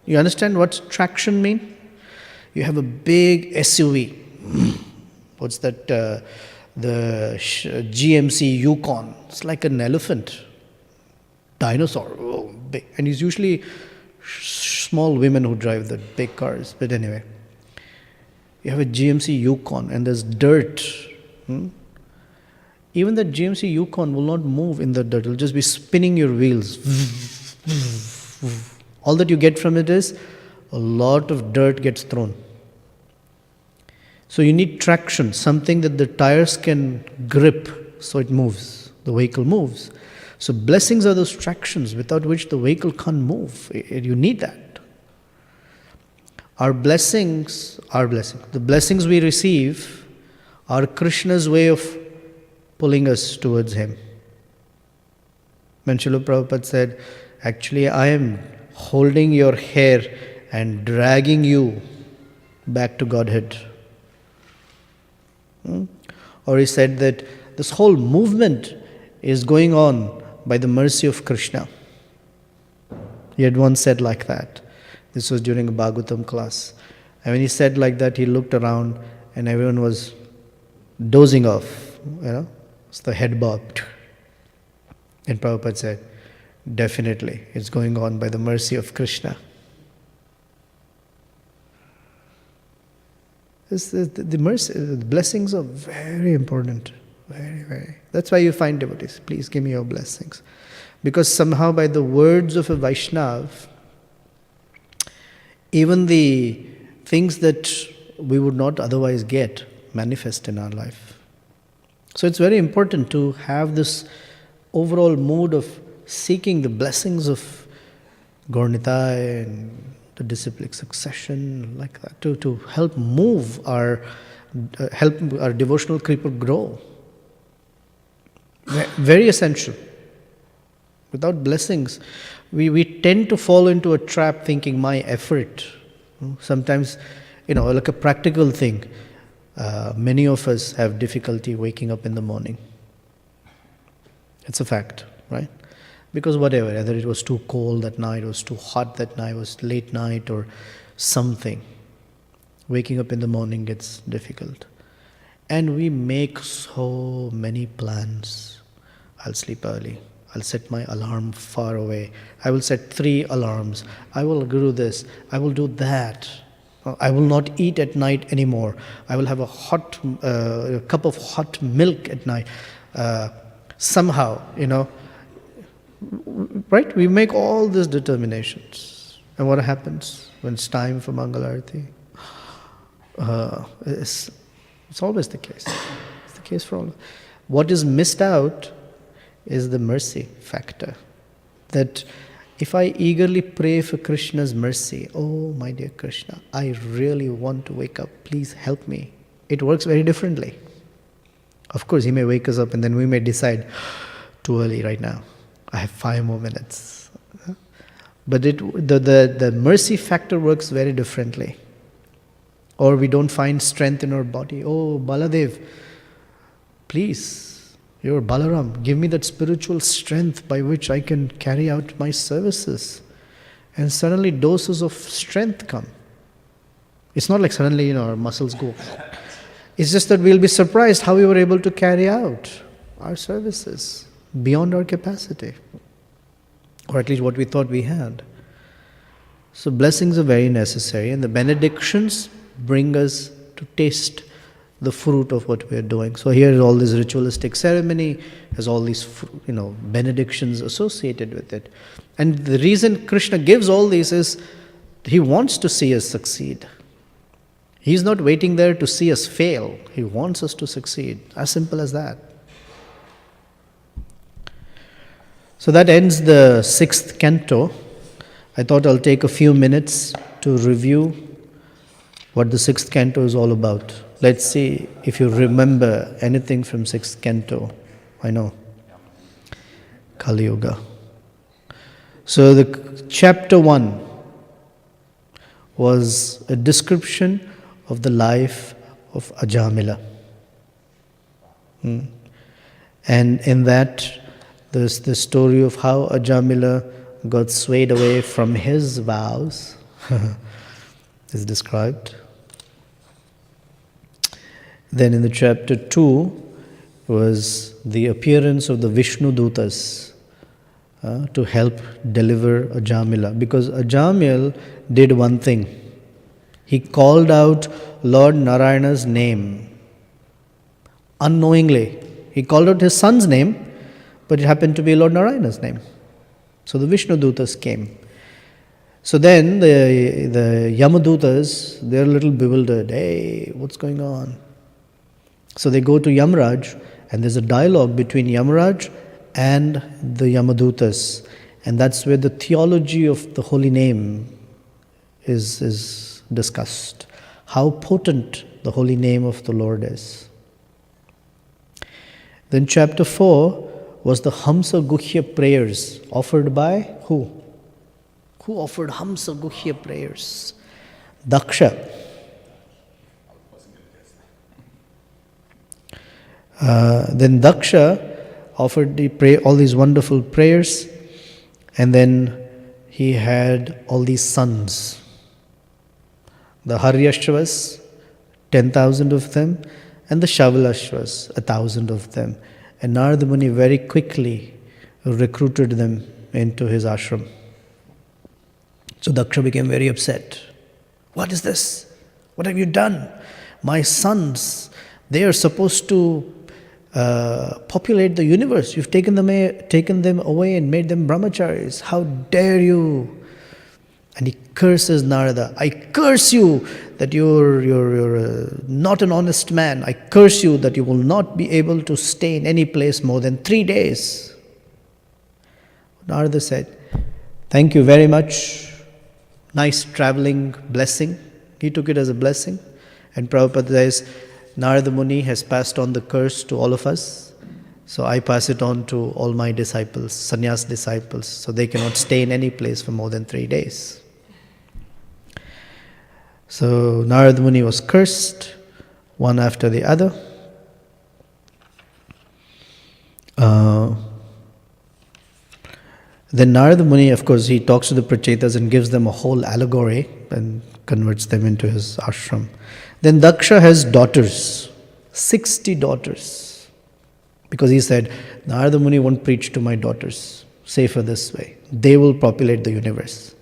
You understand what traction mean? You have a big SUV. What's that? The GMC Yukon. It's like an elephant. Dinosaur. Oh, big. And it's usually small women who drive the big cars. But anyway. You have a GMC Yukon and there's dirt. Even the GMC Yukon will not move in the dirt. It will just be spinning your wheels. All that you get from it is a lot of dirt gets thrown. So you need traction, something that the tires can grip so it moves. The vehicle moves. So blessings are those tractions without which the vehicle can't move. You need that. Our blessings are blessings. The blessings we receive are Krishna's way of pulling us towards Him. When Srila Prabhupada said, actually I am holding your hair and dragging you back to Godhead. Or he said that this whole movement is going on by the mercy of Krishna. He had once said like that. This was during a Bhagavatam class. And when he said like that, he looked around and everyone was dozing off. It's the head bobbed. And Prabhupada said, definitely, it's going on by the mercy of Krishna. The mercy, the blessings are very important. Very, very. That's why you find devotees. Please give me your blessings. Because somehow by the words of a Vaishnav, even the things that we would not otherwise get manifest in our life. So it's very important to have this overall mood of seeking the blessings of Gaur-Nitai and the disciplic succession, like that, to help move our devotional creeper grow. Very essential. Without blessings, we tend to fall into a trap thinking my effort. Sometimes, like a practical thing, many of us have difficulty waking up in the morning. It's a fact, right? Because whatever, whether it was too cold that night, it was too hot that night, it was late night or something, waking up in the morning gets difficult. And we make so many plans. I'll sleep early. I'll set my alarm far away. I will set 3 alarms. I will do this. I will do that. I will not eat at night anymore. I will have a cup of hot milk at night. Somehow, right? We make all these determinations. And what happens when it's time for Mangalarti? It's always the case. It's the case for all. What is missed out is the mercy factor. That if I eagerly pray for Krishna's mercy, oh my dear Krishna, I really want to wake up, please help me. It works very differently. Of course, he may wake us up and then we may decide, too early right now, I have 5 more minutes. But the mercy factor works very differently. Or we don't find strength in our body. Oh, Baladev, please, you're Balaram, give me that spiritual strength by which I can carry out my services. And suddenly doses of strength come. It's not like suddenly, our muscles go. It's just that we'll be surprised how we were able to carry out our services beyond our capacity. Or at least what we thought we had. So blessings are very necessary, and the benedictions bring us to taste the fruit of what we are doing. So here is all this ritualistic ceremony, has all these benedictions associated with it. And the reason Krishna gives all these is he wants to see us succeed. He's not waiting there to see us fail. He wants us to succeed. As simple as that. So that ends the 6th canto. I thought I'll take a few minutes to review what the 6th canto is all about. Let's see if you remember anything from 6th canto. I know. Kali Yuga. So the chapter 1 was a description of the life of Ajamila. And in that, there's the story of how Ajamila got swayed away from his vows is described. Then in the chapter 2 was the appearance of the Vishnu Dutas to help deliver Ajamila. Because Ajamil did one thing. He called out Lord Narayana's name unknowingly. He called out his son's name, but it happened to be Lord Narayana's name. So the Vishnu Dutas came. So then the Yamadutas, they're a little bewildered. Hey, what's going on? So they go to Yamraj, and there's a dialogue between Yamraj and the Yamadutas. And that's where the theology of the holy name is discussed. How potent the holy name of the Lord is. Then chapter 4 was the Hamsa Guhya prayers offered by who? Who offered Hamsa Guhya prayers? Daksha. Then Daksha offered all these wonderful prayers, and then he had all these sons. The Haryashvas, 10,000 of them, and the Shavalashvas, 1,000 of them. And Narada Muni very quickly recruited them into his ashram. So Daksha became very upset. What is this? What have you done? My sons, they are supposed to populate the universe. You've taken them away and made them brahmacharis. How dare you? And he curses Narada. I curse you that you're not an honest man. I curse you that you will not be able to stay in any place more than 3 days. Narada said, thank you very much. Nice traveling blessing. He took it as a blessing. And Prabhupada says, Narada Muni has passed on the curse to all of us. So I pass it on to all my disciples, sannyas disciples, so they cannot stay in any place for more than 3 days. So Narada Muni was cursed, one after the other. Then Narada Muni, of course, he talks to the Prachetas and gives them a whole allegory and converts them into his ashram. Then Daksha has daughters, 60 daughters. Because he said, Narada Muni won't preach to my daughters. Safer this way. They will populate the universe.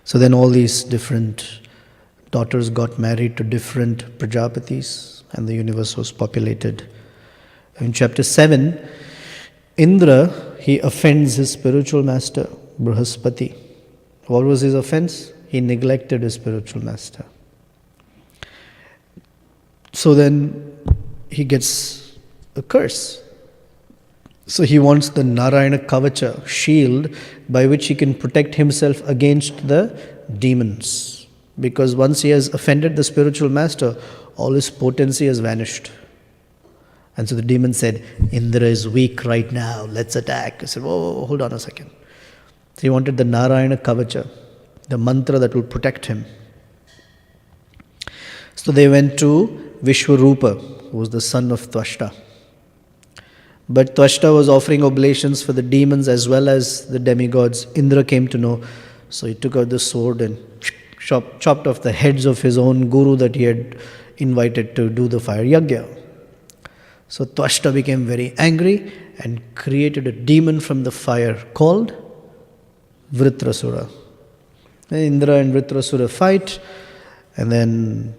So then all these different daughters got married to different Prajapatis and the universe was populated. In chapter 7, Indra, he offends his spiritual master, Brihaspati. What was his offense? He neglected his spiritual master. So then he gets a curse. So he wants the Narayana Kavacha, shield, by which he can protect himself against the demons. Because once he has offended the spiritual master, all his potency has vanished. And so the demon said, Indra is weak right now, let's attack. I said, whoa, hold on a second. So he wanted the Narayana Kavacha, the mantra that will protect him. So they went to Vishwarupa, who was the son of Twashta. But Twashta was offering oblations for the demons as well as the demigods. Indra came to know. So he took out the sword and chopped off the heads of his own guru that he had invited to do the fire yagya. So Twashta became very angry and created a demon from the fire called Vritrasura. Indra and Vritrasura fight, and then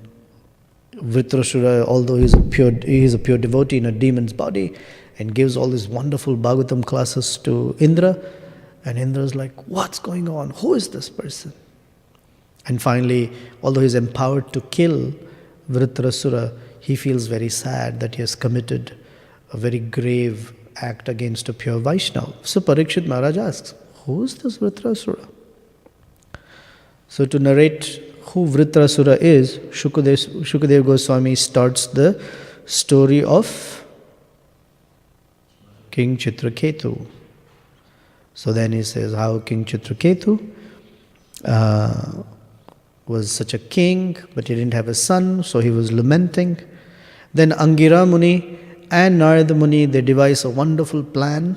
Vritrasura, although he is a pure devotee in a demon's body, and gives all these wonderful Bhagavatam classes to Indra. And Indra's like, what's going on? Who is this person? And finally, although he's empowered to kill Vritrasura, he feels very sad that he has committed a very grave act against a pure Vaishnava. So Parikshit Maharaj asks, who is this Vritrasura? So to narrate who Vritrasura is, Shukadev Goswami starts the story of King Chitraketu. So then he says how King Chitraketu was such a king, but he didn't have a son, so he was lamenting. Then Angira Muni and Narada Muni, they devise a wonderful plan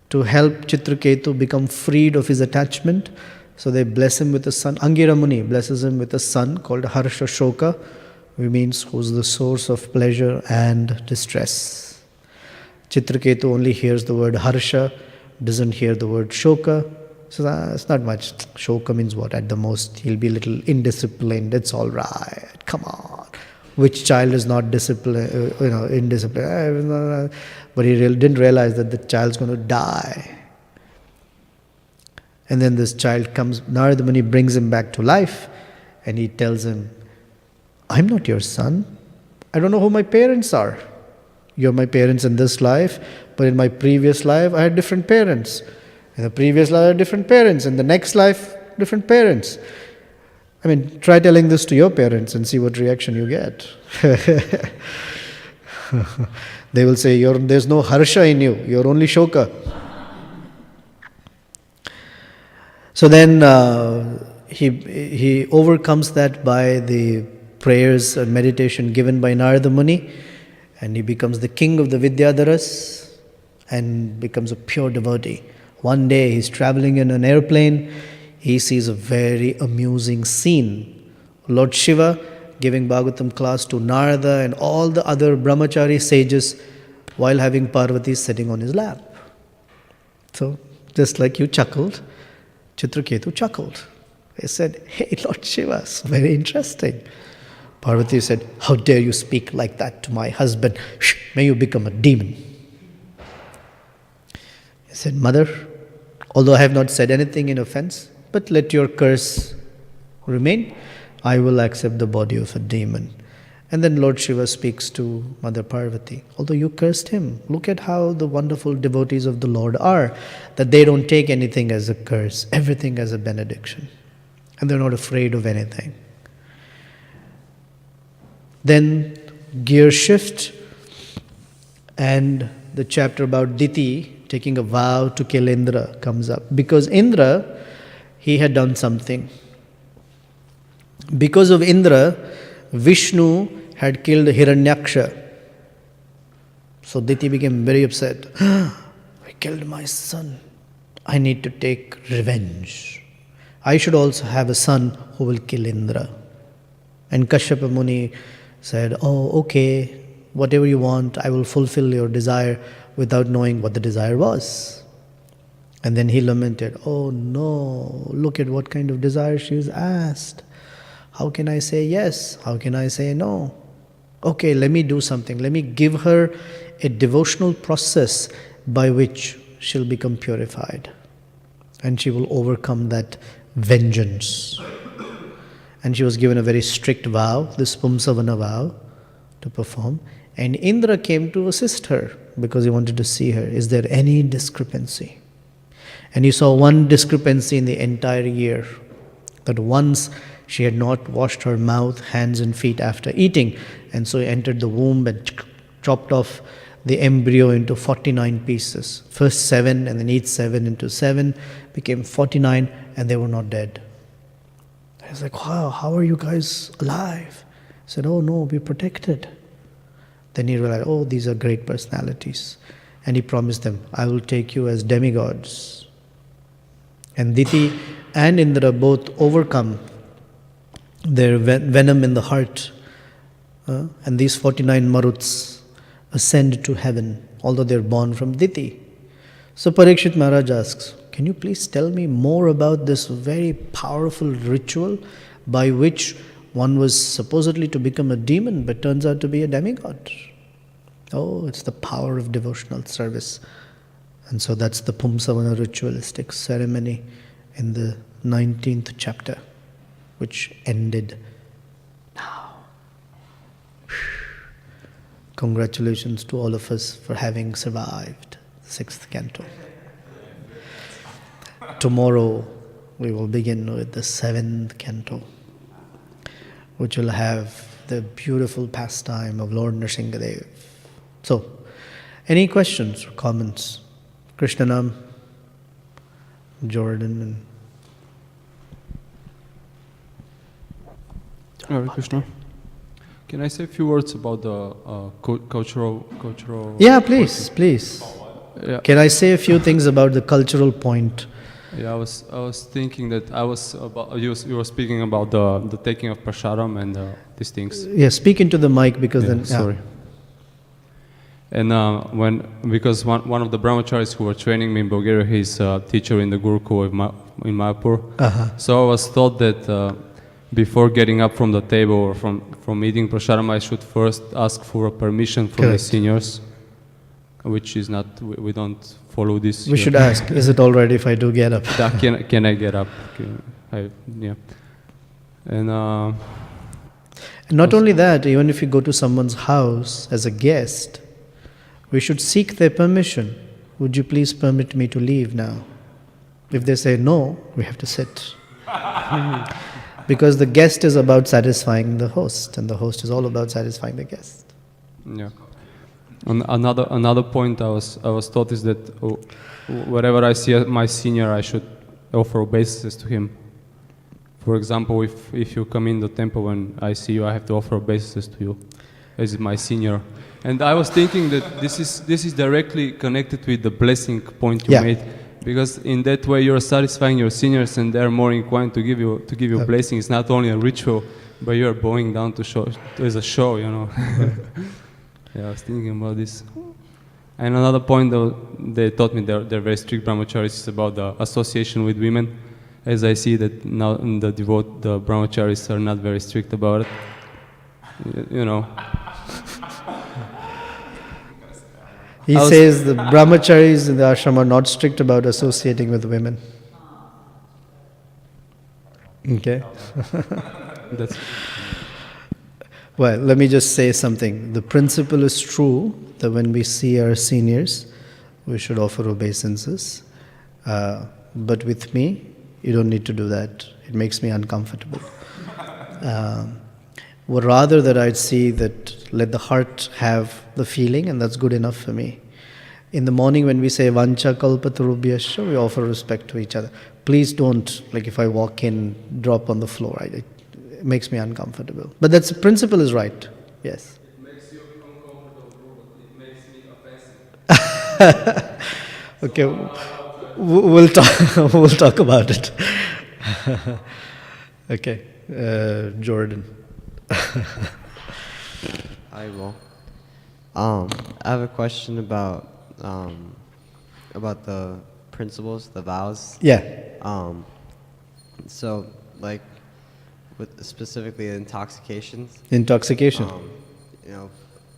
to help Chitraketu become freed of his attachment. So they bless him with a son. Angira Muni blesses him with a son called Harsha Shoka, which means who's the source of pleasure and distress. Chitraketu only hears the word Harsha, doesn't hear the word Shoka. So it's not much. Shoka means what? At the most, he'll be a little indisciplined. It's all right. Come on. Which child is not indisciplined? But he didn't realize that the child's going to die. And then this child comes, Narada Muni brings him back to life, and he tells him, I'm not your son. I don't know who my parents are. You're my parents in this life, but in my previous life, I had different parents. In the previous life, I had different parents. In the next life, different parents. I mean, try telling this to your parents and see what reaction you get. They will say, there's no Harsha in you, you're only Shoka. So then he overcomes that by the prayers and meditation given by Narada Muni, and he becomes the king of the Vidyadharas and becomes a pure devotee. One day he's traveling in an airplane, he sees a very amusing scene. Lord Shiva giving Bhagavatam class to Narada and all the other brahmachari sages while having Parvati sitting on his lap. So, just like you chuckled, Chitraketu chuckled. He said, "Hey, Lord Shiva, very interesting." Parvati said, "How dare you speak like that to my husband? Shh, may you become a demon." He said, "Mother, although I have not said anything in offense, but let your curse remain, I will accept the body of a demon." And then Lord Shiva speaks to Mother Parvati, "Although you cursed him, look at how the wonderful devotees of the Lord are, that they don't take anything as a curse, everything as a benediction. And they're not afraid of anything." Then gear shift, and the chapter about Diti taking a vow to kill Indra comes up. Because Indra, he had done something. Because of Indra, Vishnu had killed Hiranyaksha. So Diti became very upset. "I killed my son. I need to take revenge. I should also have a son who will kill Indra." And Kashyapa Muni said, "Oh, okay, whatever you want, I will fulfill your desire," without knowing what the desire was. And then he lamented, "Oh no, look at what kind of desire she has asked. How can I say yes? How can I say no? Okay, let me do something. Let me give her a devotional process by which she'll become purified. And she will overcome that vengeance." And she was given a very strict vow, this Pumsavana vow, to perform. And Indra came to assist her because he wanted to see her. Is there any discrepancy? And he saw one discrepancy in the entire year. That once she had not washed her mouth, hands and feet after eating. And so he entered the womb and chopped off the embryo into 49 pieces. First 7 and then each 7 into 7 became 49, and they were not dead. I was like, "Wow, how are you guys alive?" I said, "Oh no, we're protected." Then he realized, oh, these are great personalities. And he promised them, "I will take you as demigods." And Diti and Indra both overcome their venom in the heart. And these 49 Maruts ascend to heaven, although they're born from Diti. So Parikshit Maharaj asks, "Can you please tell me more about this very powerful ritual by which one was supposedly to become a demon but turns out to be a demigod?" Oh, it's the power of devotional service. And so that's the Pumsavana ritualistic ceremony in the 19th chapter, which ended now. Congratulations to all of us for having survived the 6th canto. Tomorrow we will begin with the 7th canto, which will have the beautiful pastime of Lord Nrsingadev. So, any questions or comments? Krishnanam, Jordan, and Hare Krishna. Can I say a few words about the cultural? Yeah, please. Yeah. Can I say a few things about the cultural point? Yeah, I was thinking that you were speaking about the taking of prasadam and these things. Yeah, speak into the mic because then. Sorry. And because one of the brahmacharis who were training me in Bulgaria, he's a teacher in the Gurukul in Mayapur. Uh-huh. So I was taught that before getting up from the table or from eating prasadam, I should first ask for a permission from the seniors, which is not, we don't follow this. We should ask, is it all right if I do get up? Can I get up? Yeah. And not only that, even if you go to someone's house as a guest, we should seek their permission. Would you please permit me to leave now? If they say no, we have to sit. Because the guest is about satisfying the host, and the host is all about satisfying the guest. Yeah. Another point I was taught is that wherever I see my senior, I should offer obeisances to him. For example, if you come in the temple when I see you, I have to offer obeisances to you, as my senior. And I was thinking that this is directly connected with the blessing point you made, Because in that way you're satisfying your seniors and they're more inclined to give you blessing. It's not only a ritual, but you're bowing down to show as a show, you know. Yeah, I was thinking about this. And another point though, they taught me they're very strict brahmacharis is about the association with women. As I see that now the brahmacharis are not very strict about it. You know. He says the brahmacharis in the ashram are not strict about associating with women. Okay. That's Well, let me just say something. The principle is true that when we see our seniors, we should offer obeisances. But with me, you don't need to do that. It makes me uncomfortable. Well, rather that I'd see that let the heart have the feeling, and that's good enough for me. In the morning when we say Vancha Kalpatarubhyascha, we offer respect to each other. Please don't, like if I walk in, drop on the floor. It makes me uncomfortable. But that's the principle is right. Yes. It makes you uncomfortable, it makes me offensive. Okay, we'll talk about it. Okay, Jordan. I will. I have a question about the principles, the vows. Yeah. So, like, with specifically intoxications. Intoxication. You know,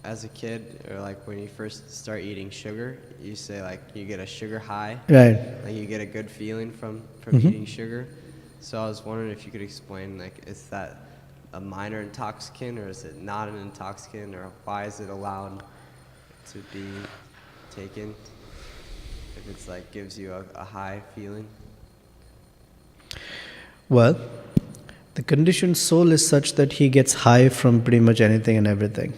as a kid, or like when you first start eating sugar, you say like you get a sugar high. Right. Like you get a good feeling from Mm-hmm. eating sugar. So I was wondering if you could explain, like, is that a minor intoxicant or is it not an intoxicant, or why is it allowed to be taken if it's like gives you a high feeling? Well, the conditioned soul is such that he gets high from pretty much anything and everything.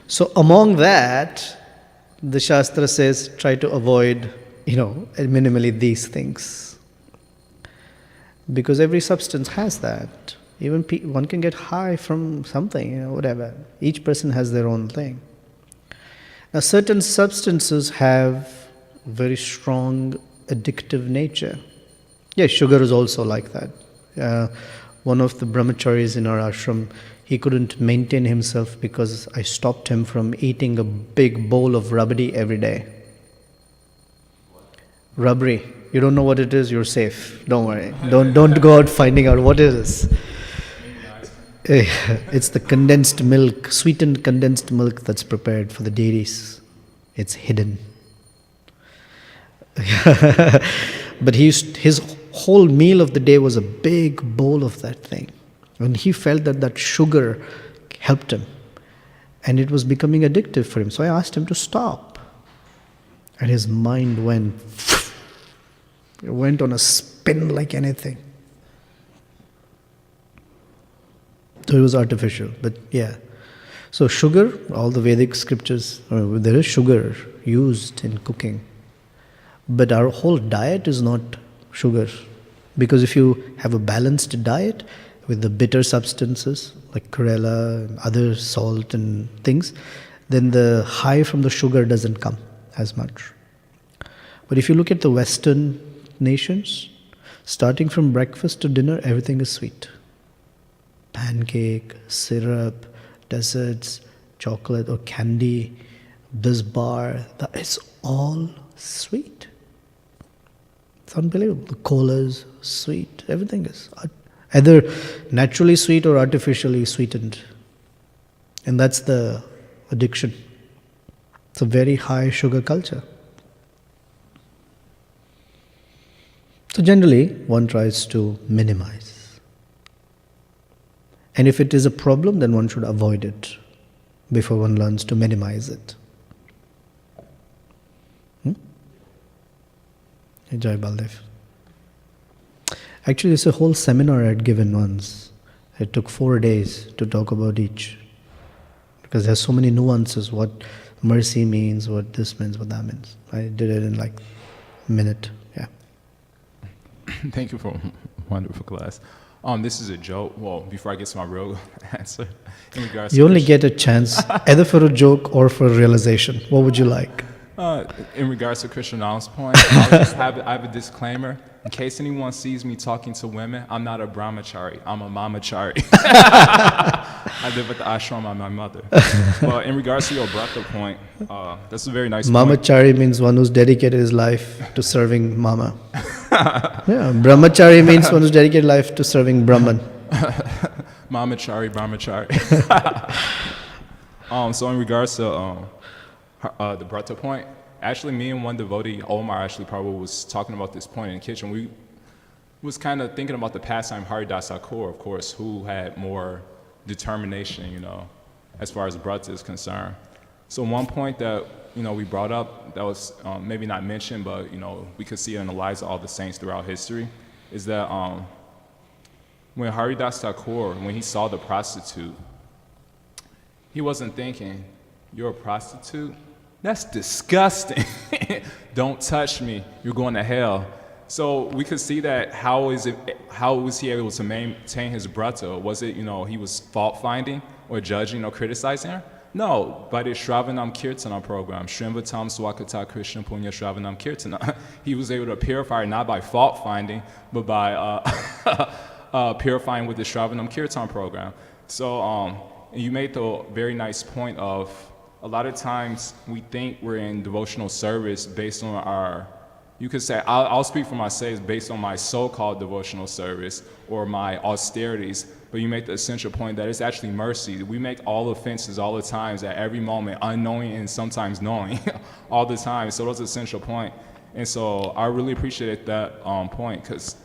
So among that, the Shastra says try to avoid, minimally these things. Because every substance has that. Even one can get high from something, whatever. Each person has their own thing. Now certain substances have very strong addictive nature. Yes, sugar is also like that. One of the brahmacharis in our ashram, he couldn't maintain himself because I stopped him from eating a big bowl of rabdi every day. Rabri. You don't know what it is, you're safe. Don't worry. Don't go out finding out what it is. It's the condensed milk, sweetened condensed milk that's prepared for the deities. It's hidden. But his whole meal of the day was a big bowl of that thing. And he felt that sugar helped him. And it was becoming addictive for him. So I asked him to stop. And his mind went on a spin like anything. So it was artificial, but yeah. So sugar, all the Vedic scriptures, there is sugar used in cooking. But our whole diet is not sugar. Because if you have a balanced diet with the bitter substances like chlorella and other salt and things, then the high from the sugar doesn't come as much. But if you look at the Western nations, starting from breakfast to dinner, everything is sweet. Pancake, syrup, desserts, chocolate or candy, this bar, it's all sweet. It's unbelievable. The colas, sweet, everything is either naturally sweet or artificially sweetened. And that's the addiction. It's a very high sugar culture. So generally, one tries to minimize. And if it is a problem, then one should avoid it before one learns to minimize it. Jai Baldev. Actually, it's a whole seminar I had given once. It took 4 days to talk about each. Because there's so many nuances, what mercy means, what this means, what that means. I did it in like a minute. Yeah. Thank you for a wonderful class. This is a joke. Well, before I get to my real answer, in regards You to only get a chance either for a joke or for a realization. What would you like? in regards to Krishna Nam's point, I have a disclaimer. In case anyone sees me talking to women, I'm not a brahmachari. I'm a mamachari. I live at the ashram of my mother. But in regards to your brother point, that's a very nice point. Mamachari means one who's dedicated his life to serving mama. Yeah, brahmachari means one who's dedicated life to serving Brahman. Mamachari, brahmachari. So in regards to the Brata point, actually me and one devotee, Omar, actually probably was talking about this point in the kitchen. We was kind of thinking about the pastime Haridas Thakur, of course, who had more determination, you know, as far as Brata is concerned. So one point that, you know, we brought up that was maybe not mentioned, but, you know, we could see it in the lives of all the saints throughout history, is that when Haridas Thakur, when he saw the prostitute, he wasn't thinking, you're a prostitute? That's disgusting. Don't touch me. You're going to hell. So we could see that how was he able to maintain his brata? Was it, you know, he was fault finding or judging or criticizing her? No, by the Shravanam Kirtana program, Shrimvatam Swakata Krishna Punya Shravanam Kirtana, he was able to purify her not by fault finding, but by purifying with the Shravanam Kirtan program. So you made the very nice point of a lot of times we think we're in devotional service based on our, you could say, I'll speak for myself, based on my so-called devotional service or my austerities, but you make the essential point that it's actually mercy. We make all offenses all the times at every moment, unknowing and sometimes knowing all the time. So that's the essential point. And so I really appreciate that point, because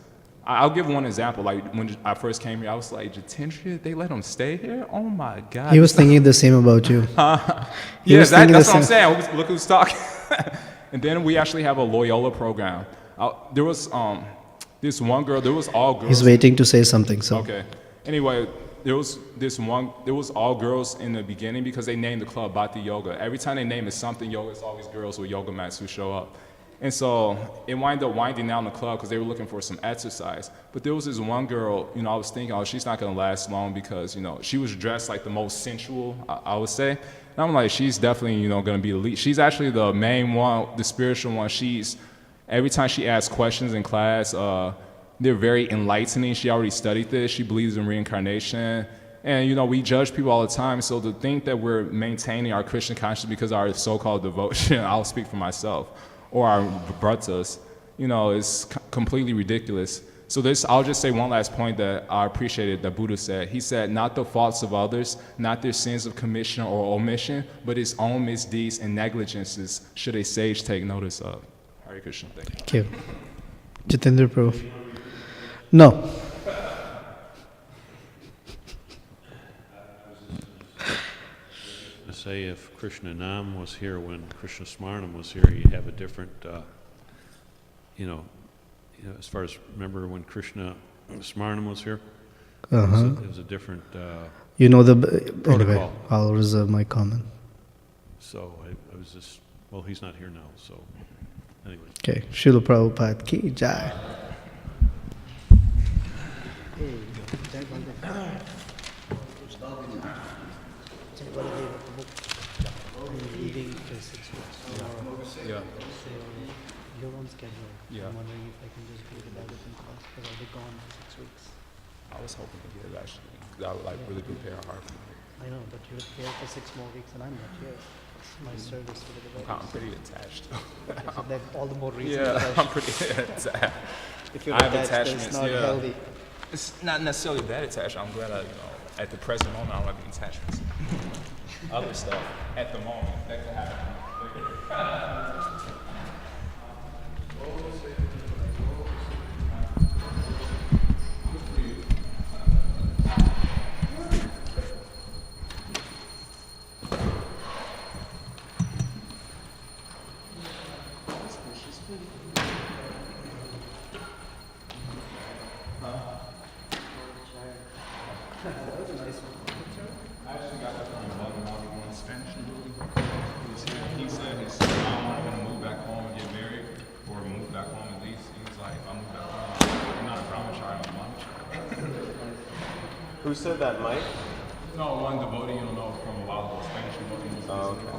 I'll give one example. Like when I first came here, I was like, Jitendra, they let him stay here? Oh my God. He was thinking the same about you. Yeah, that's what I'm saying. Look who's talking. And then we actually have a Loyola program. There was this one girl, there was all girls. He's waiting to say something, so. Okay. Anyway, there was all girls in the beginning because they named the club Bhakti Yoga. Every time they name it something yoga, it's always girls with yoga mats who show up. And so it wound up winding down the club because they were looking for some exercise. But there was this one girl, you know, I was thinking, oh, she's not going to last long because, you know, she was dressed like the most sensual, I would say. And I'm like, she's definitely, you know, going to be elite. She's actually the main one, the spiritual one. Every time she asks questions in class, they're very enlightening. She already studied this. She believes in reincarnation. And, you know, we judge people all the time. So to think that we're maintaining our Christian consciousness because of our so-called devotion, I'll speak for myself, or our bratas, you know, is completely ridiculous. So I'll just say one last point that I appreciated that Buddha said. He said, not the faults of others, not their sins of commission or omission, but his own misdeeds and negligences should a sage take notice of. Hare Krishna, thank you. Thank you. Jitendra Prabhu. No. To say if Krishna Nam was here when Krishna Smarnam was here, you have a different, you know, as far as remember when Krishna Smarnam was here, it was a different You know the protocol. Anyway, I'll reserve my comment. So I was just, well, he's not here now, so anyway. Okay, Srila Prabhupada ki jai. Yeah. You're on schedule. Yeah. I'm wondering if I can just go to the Bhagavatam class because I'll be gone for 6 weeks. I was hoping to get it actually, because I would like really prepare hard for it. I know, but you're here for 6 more weeks and I'm not here. It's my service to the I'm devotees. pretty attached. Okay, so that all the more reason. Yeah, that I'm pretty attached. if you're I have attached, attachments, it's not yeah. healthy. It's not necessarily that attached. I'm glad you know, at the present moment, I don't have any attachments. Other stuff, at the moment, that could happen. He said his mom wanted him to move back home and get married, or move back home at least. He was like, if I move back home, I'm not a brahmachari, I'm a brahmachari. Who said that, Mike? No, one devotee, you know, from a while ago, Spanish devotee. Oh, okay.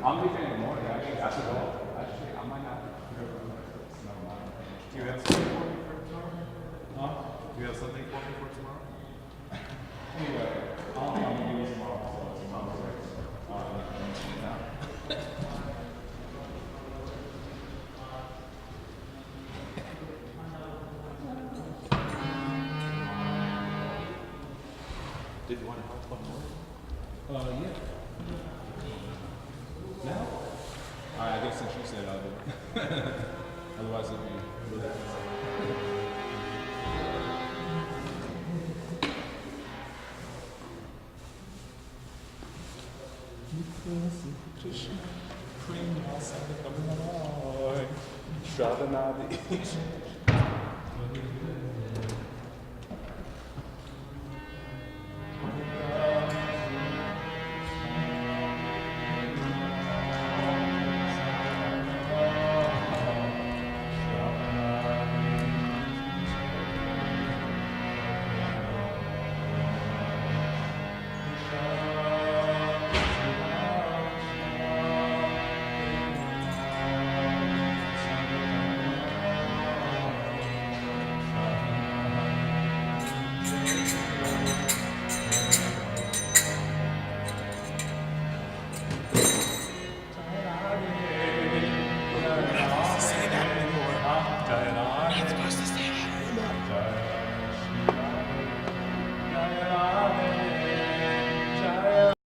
I'm leaving in the morning. Actually, that's a goal. Actually, I might not. Do you have something for me for tomorrow? Do you have something for me for tomorrow? Anyway, I don't think I'm gonna do this tomorrow. So tomorrow. Did you want to help one more? Yeah. Now? I guess since you said I'll do it. Otherwise it'd be really